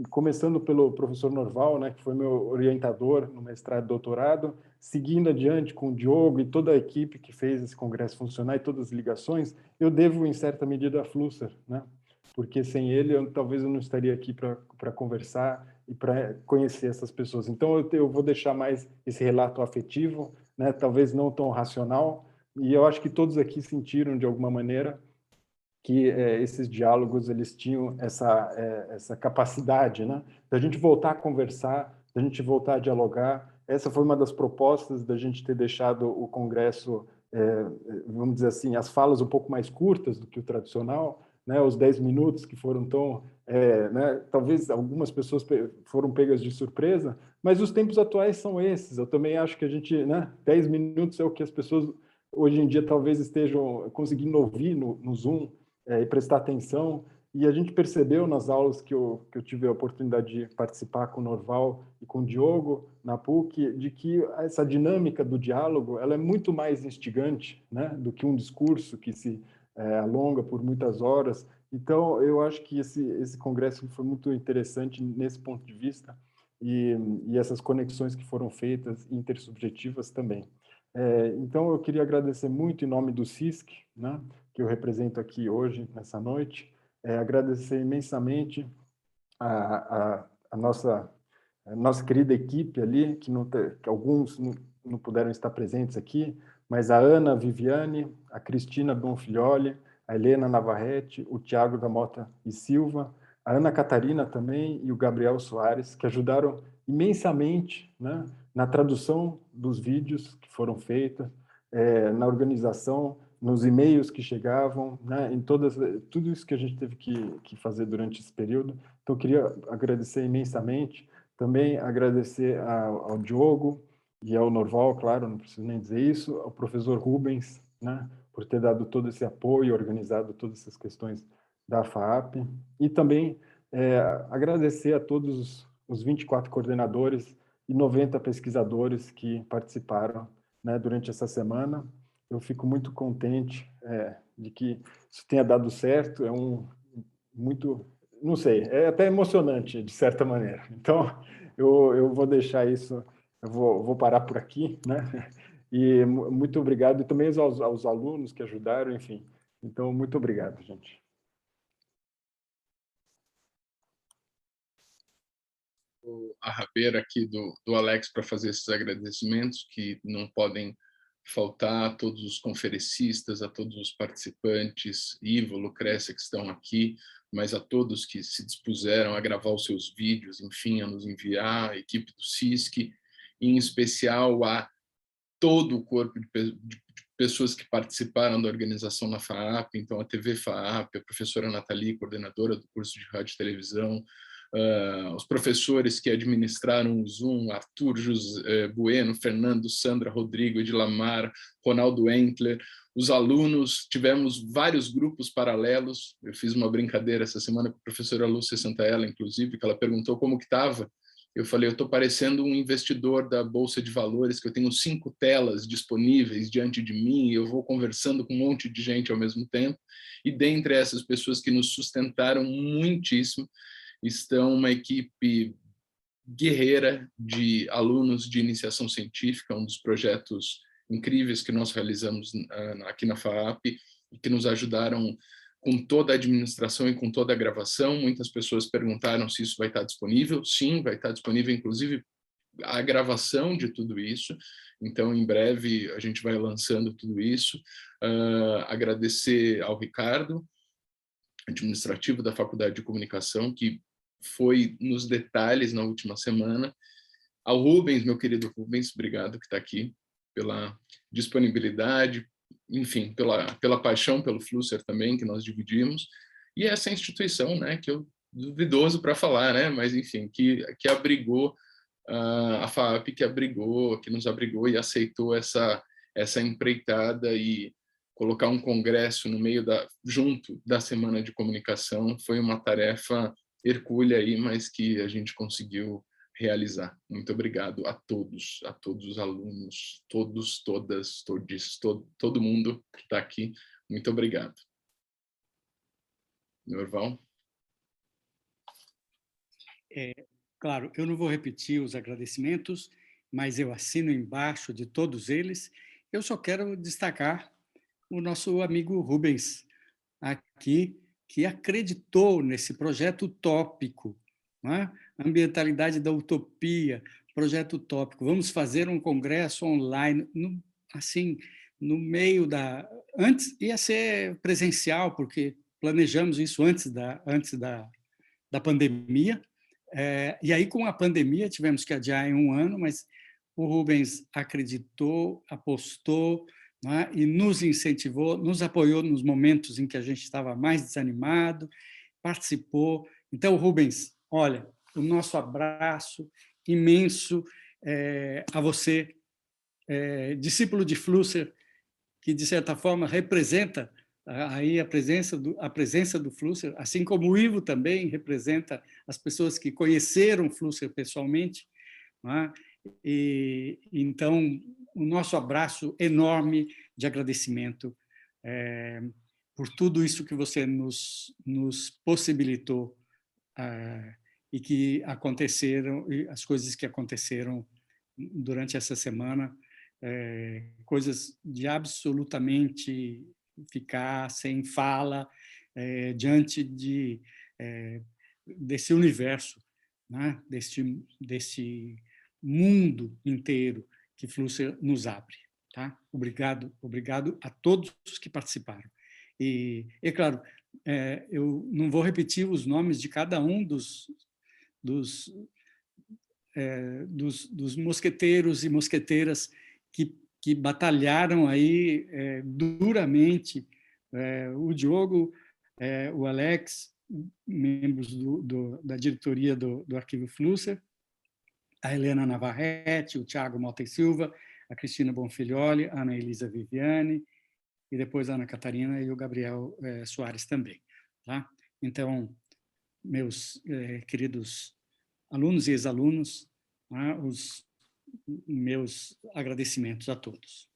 Speaker 1: começando pelo professor Norval, né, que foi meu orientador no mestrado e doutorado, seguindo adiante com o Diogo e toda a equipe que fez esse congresso funcionar e todas as ligações, eu devo, em certa medida, a Flusser, né? Porque sem ele, talvez eu não estaria aqui para conversar e para conhecer essas pessoas. Então, eu vou deixar mais esse relato afetivo, né? Talvez não tão racional, e eu acho que todos aqui sentiram, de alguma maneira, que esses diálogos eles tinham essa capacidade, né, da gente voltar a conversar, da gente voltar a dialogar. Essa foi uma das propostas da gente ter deixado o congresso, vamos dizer assim, as falas um pouco mais curtas do que o tradicional, né, os 10 minutos que foram tão, né, talvez algumas pessoas foram pegas de surpresa, mas os tempos atuais são esses. Eu também acho que a gente, né, 10 minutos é o que as pessoas hoje em dia talvez estejam conseguindo ouvir no Zoom, e prestar atenção. E a gente percebeu nas aulas que eu tive a oportunidade de participar com o Norval e com o Diogo na PUC, de que essa dinâmica do diálogo ela é muito mais instigante, né, do que um discurso que se alonga por muitas horas. Então, eu acho que esse congresso foi muito interessante nesse ponto de vista, e essas conexões que foram feitas intersubjetivas também. Então, eu queria agradecer muito em nome do CISC, né, que eu represento aqui hoje, nessa noite, agradecer imensamente a nossa querida equipe ali, que alguns não puderam estar presentes aqui, mas a Ana Viviane, a Cristina Bonfilioli, a Helena Navarrete, o Tiago da Mota e Silva, a Ana Catarina também e o Gabriel Soares, que ajudaram imensamente, né, na tradução dos vídeos que foram feitos, na organização, nos e-mails que chegavam, né, em tudo isso que a gente teve que fazer durante esse período. Então, eu queria agradecer imensamente, também agradecer ao Diogo e ao Norval, claro, não preciso nem dizer isso, ao professor Rubens, né, por ter dado todo esse apoio, organizado todas essas questões da FAAP, e também agradecer a todos os 24 coordenadores e 90 pesquisadores que participaram, né, durante essa semana. Eu fico muito contente de que isso tenha dado certo, muito, não sei, é até emocionante, de certa maneira. Então, eu vou deixar isso, eu vou parar por aqui, né? E muito obrigado, e também aos alunos que ajudaram, enfim. Então, muito obrigado, gente.
Speaker 3: A rabeira aqui do Alex para fazer esses agradecimentos, que não podem faltar a todos os conferencistas, a todos os participantes, Ivo, Lucrécia, que estão aqui, mas a todos que se dispuseram a gravar os seus vídeos, enfim, a nos enviar, a equipe do CISC, em especial a todo o corpo de pessoas que participaram da organização na FAAP, então a TV FAAP, a professora Nathalie, coordenadora do curso de rádio e televisão, os professores que administraram o Zoom, Arthur Bueno, Fernando, Sandra, Rodrigo, Edilamar, Ronaldo Entler, os alunos, tivemos vários grupos paralelos. Eu fiz uma brincadeira essa semana com a professora Lúcia Santaella, inclusive, que ela perguntou como que estava. Eu falei, eu estou parecendo um investidor da Bolsa de Valores, que eu tenho 5 telas disponíveis diante de mim, e eu vou conversando com um monte de gente ao mesmo tempo, e dentre essas pessoas que nos sustentaram muitíssimo, estão uma equipe guerreira de alunos de iniciação científica, um dos projetos incríveis que nós realizamos aqui na FAAP, e que nos ajudaram com toda a administração e com toda a gravação. Muitas pessoas perguntaram se isso vai estar disponível. Sim, vai estar disponível, inclusive, a gravação de tudo isso. Então, em breve, a gente vai lançando tudo isso. Agradecer ao Ricardo, administrativo da Faculdade de Comunicação, que foi nos detalhes na última semana. Ao Rubens, meu querido Rubens, obrigado que está aqui, pela disponibilidade, enfim, pela paixão pelo Flusser também, que nós dividimos, e essa instituição, né, que eu duvidoso para falar, né, mas enfim, que abrigou a FAAP, que nos abrigou e aceitou essa empreitada, e colocar um congresso no meio junto da Semana de Comunicação foi uma tarefa hercúlea aí, mas que a gente conseguiu realizar. Muito obrigado a todos os alunos, todos, todas, todes, todo mundo que está aqui. Muito obrigado. Norval?
Speaker 5: Claro, eu não vou repetir os agradecimentos, mas eu assino embaixo de todos eles. Eu só quero destacar o nosso amigo Rubens, aqui, que acreditou nesse projeto utópico, né? Ambientalidade da utopia, projeto utópico. Vamos fazer um congresso online, assim, no meio da... Antes ia ser presencial, porque planejamos isso antes da pandemia, e aí, com a pandemia, tivemos que adiar em um ano, mas o Rubens acreditou, apostou, né, e nos incentivou, nos apoiou nos momentos em que a gente estava mais desanimado, participou. Então, Rubens, olha, o nosso abraço imenso a você, discípulo de Flusser, que, de certa forma, representa aí a presença do Flusser, assim como o Ivo também representa as pessoas que conheceram o Flusser pessoalmente. Não é? E, então, o nosso abraço enorme de agradecimento por tudo isso que você nos possibilitou e que aconteceram, e as coisas que aconteceram durante essa semana, coisas de absolutamente ficar sem fala diante desse universo, né? desse mundo inteiro que Flusser nos abre. Tá? Obrigado, obrigado a todos os que participaram. E, é claro, eu não vou repetir os nomes de cada um dos, dos mosqueteiros e mosqueteiras que batalharam aí duramente, o Diogo, o Alex, membros da diretoria do Arquivo Flusser, a Helena Navarrete, o Tiago Malta e Silva, a Cristina Bonfilioli, a Ana Elisa Viviane, e depois a Ana Catarina e o Gabriel Soares também. Tá? Então, meus queridos alunos e ex-alunos, né, os meus agradecimentos a todos.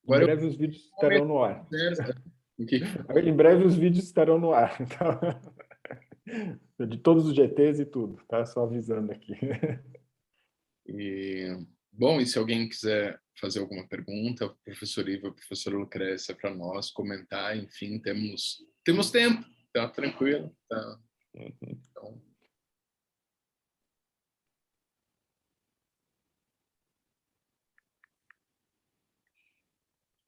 Speaker 1: Em breve os vídeos estarão no ar. Em breve os vídeos estarão no ar. Então, de todos os GTs e tudo, tá? Só avisando aqui.
Speaker 3: Bom, e se alguém quiser fazer alguma pergunta, professor Ivo, professor Lucrécia, para nós comentar, enfim, temos tempo, tá tranquilo, tá? Então...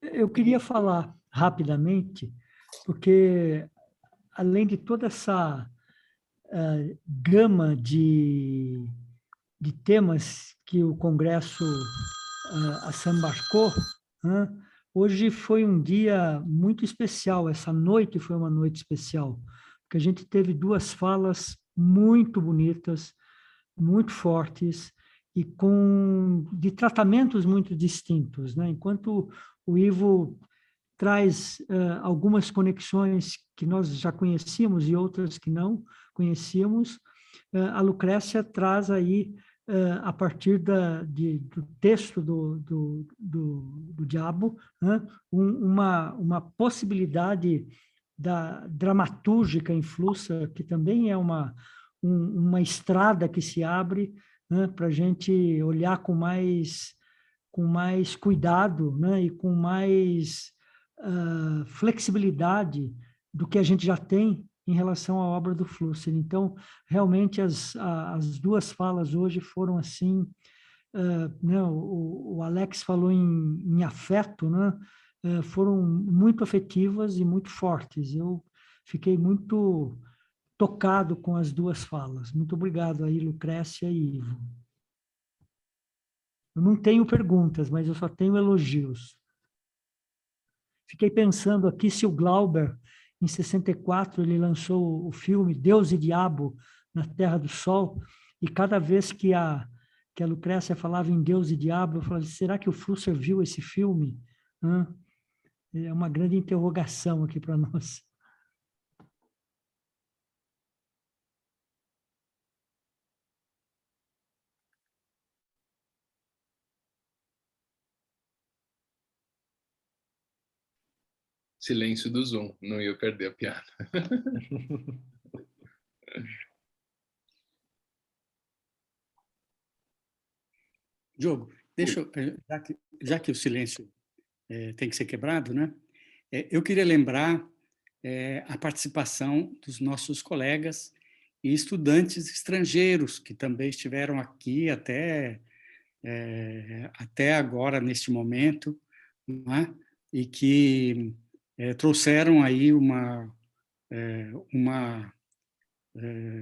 Speaker 6: Eu queria falar rapidamente, porque além de toda essa gama de temas que o Congresso assambarcou, né? Hoje foi um dia muito especial, essa noite foi uma noite especial, porque a gente teve duas falas muito bonitas, muito fortes e de tratamentos muito distintos, né? Enquanto o Ivo traz algumas conexões que nós já conhecíamos e outras que não conhecíamos, a Lucrécia traz aí, a partir do texto do Diabo, né, uma possibilidade da dramatúrgica em Flusser, que também é uma estrada que se abre, né, para a gente olhar com mais cuidado, né, e com mais flexibilidade do que a gente já tem em relação à obra do Flusser. Então, realmente, as duas falas hoje foram assim, né, o Alex falou em afeto, né, foram muito afetivas e muito fortes. Eu fiquei muito tocado com as duas falas. Muito obrigado aí, Lucrécia e Ivo. Eu não tenho perguntas, mas eu só tenho elogios. Fiquei pensando aqui se o Glauber, em 64, ele lançou o filme Deus e Diabo na Terra do Sol, e cada vez que a Lucrécia falava em Deus e Diabo, eu falava, será que o Flusser viu esse filme? É uma grande interrogação aqui para nós.
Speaker 3: Silêncio do Zoom, não ia perder a piada.
Speaker 5: Diogo, deixa eu, já que o silêncio tem que ser quebrado, né? Eu queria lembrar a participação dos nossos colegas e estudantes estrangeiros que também estiveram aqui até agora, neste momento, não é? E que trouxeram aí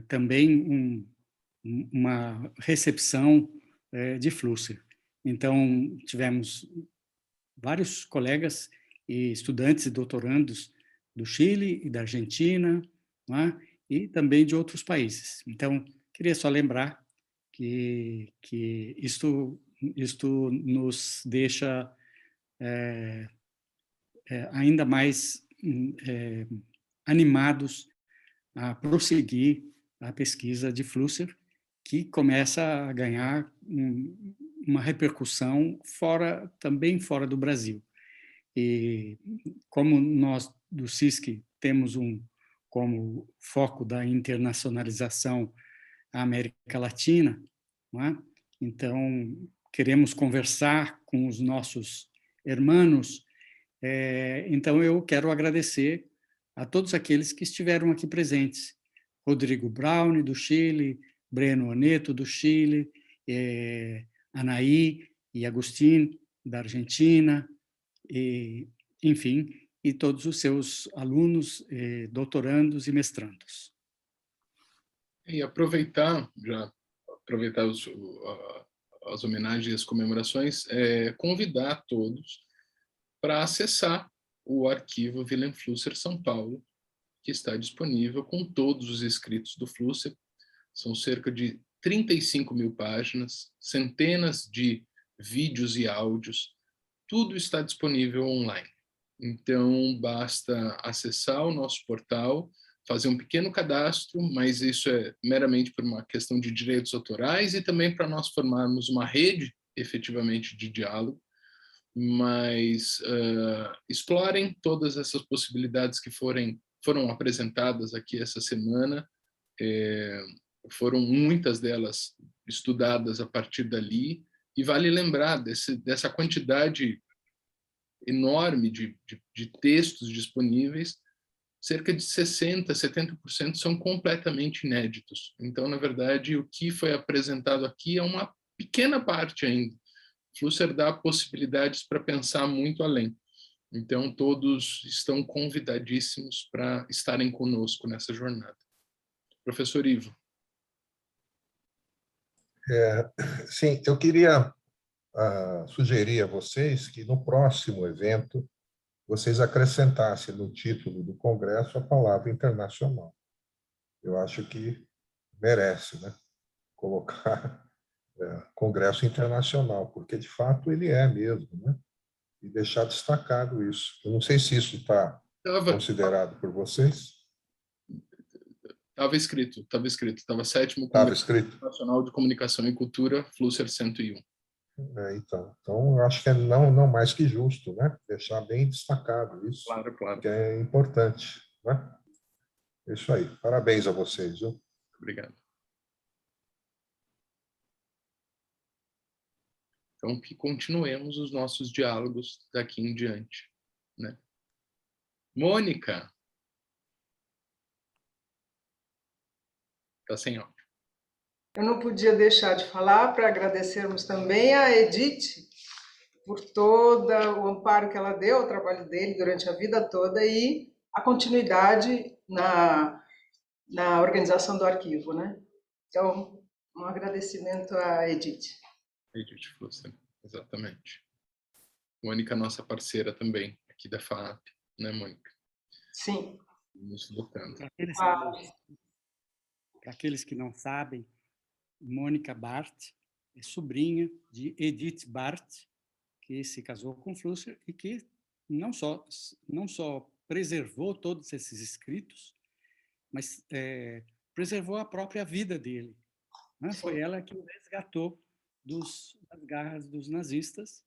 Speaker 5: também uma recepção de Flusser. Então, tivemos vários colegas e estudantes e doutorandos do Chile e da Argentina, não é? E também de outros países. Então, queria só lembrar que isto nos deixa ainda mais animados a prosseguir a pesquisa de Flusser, que começa a ganhar uma repercussão também fora do Brasil. E como nós do CISC temos como foco da internacionalização a América Latina, não é? Então queremos conversar com os nossos irmãos. Então eu quero agradecer a todos aqueles que estiveram aqui presentes. Rodrigo Braune, do Chile, Breno Oneto, do Chile, Anaí e Agustín, da Argentina, enfim, e todos os seus alunos, doutorandos e mestrandos.
Speaker 3: E aproveitar as homenagens e as comemorações, convidar todos para acessar o arquivo Wilhelm Flusser São Paulo, que está disponível com todos os escritos do Flusser. São cerca de 35 mil páginas, centenas de vídeos e áudios, tudo está disponível online. Então, basta acessar o nosso portal, fazer um pequeno cadastro, mas isso é meramente por uma questão de direitos autorais e também para nós formarmos uma rede, efetivamente, de diálogo. Mas explorem todas essas possibilidades que foram apresentadas aqui essa semana. Foram muitas delas estudadas a partir dali, e vale lembrar dessa quantidade enorme de textos disponíveis. Cerca de 60%, 70% são completamente inéditos. Então, na verdade, o que foi apresentado aqui é uma pequena parte ainda. Flusser dá possibilidades para pensar muito além. Então, todos estão convidadíssimos para estarem conosco nessa jornada. Professor Ivo.
Speaker 2: Sim, eu queria sugerir a vocês que no próximo evento vocês acrescentassem no título do congresso a palavra internacional. Eu acho que merece, né? Colocar congresso internacional, porque de fato ele é mesmo, né? E deixar destacado isso. Eu não sei se isso está considerado por vocês.
Speaker 3: Estava escrito, estava sétimo
Speaker 2: Estava escrito.
Speaker 3: Nacional de Comunicação e Cultura, Flusser 101.
Speaker 2: Então eu acho que é não mais que justo, né? Deixar bem destacado isso,
Speaker 3: Claro.
Speaker 2: que é importante, né? É isso aí. Parabéns a vocês, viu?
Speaker 3: Obrigado. Então, que continuemos os nossos diálogos daqui em diante, né? Mônica. Está sem áudio.
Speaker 7: Eu não podia deixar de falar para agradecermos também a Edith por todo o amparo que ela deu ao trabalho dele durante a vida toda e a continuidade na organização do arquivo, né? Então, um agradecimento à Edith.
Speaker 3: Edith Flusser, exatamente. Mônica, nossa parceira também, aqui da FAAP, né, Mônica?
Speaker 7: Sim.
Speaker 3: Nos lutando.
Speaker 5: Para aqueles que não sabem, Mônica Barth é sobrinha de Edith Barth, que se casou com Flusser e que não só preservou todos esses escritos, mas preservou a própria vida dele, né? Foi ela que o resgatou das garras dos nazistas,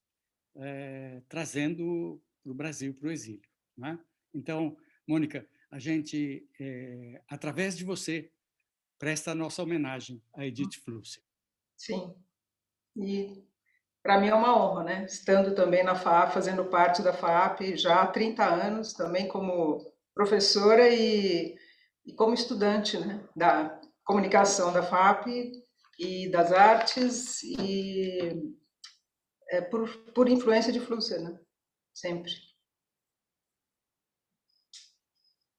Speaker 5: trazendo para o Brasil, para o exílio, né? Então, Mônica, a gente, através de você, presta a nossa homenagem a Edith Flusser.
Speaker 7: Sim. E para mim é uma honra, né? Estando também na FAAP, fazendo parte da FAAP já há 30 anos, também como professora e como estudante, né? Da comunicação da FAAP e das artes, e por influência de Flusser, né? Sempre.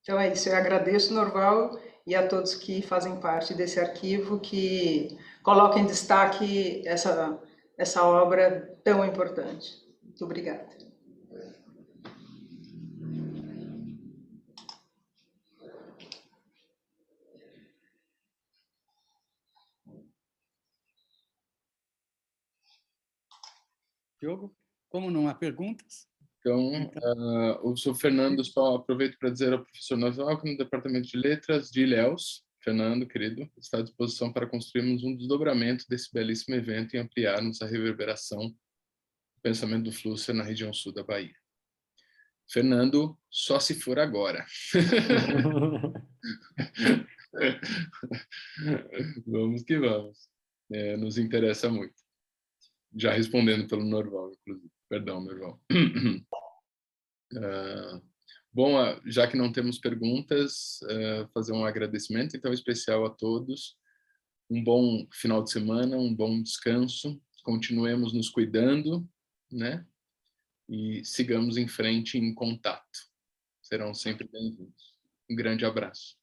Speaker 7: Então é isso, eu agradeço, Norval, e a todos que fazem parte desse arquivo, que colocam em destaque essa obra tão importante. Muito obrigada.
Speaker 5: Diogo, como não há perguntas?
Speaker 3: Então, o senhor Fernando, só aproveito para dizer ao professor Norval que no Departamento de Letras de Ilhéus, Fernando, querido, está à disposição para construirmos um desdobramento desse belíssimo evento e ampliarmos a reverberação do pensamento do Flusser na região sul da Bahia. Fernando, só se for agora. Vamos que vamos. Nos interessa muito. Já respondendo pelo Norval, inclusive. Perdão, Norval. Bom, já que não temos perguntas, fazer um agradecimento então especial a todos. Um bom final de semana, um bom descanso. Continuemos nos cuidando, né? E sigamos em frente em contato. Serão sempre bem-vindos. Um grande abraço.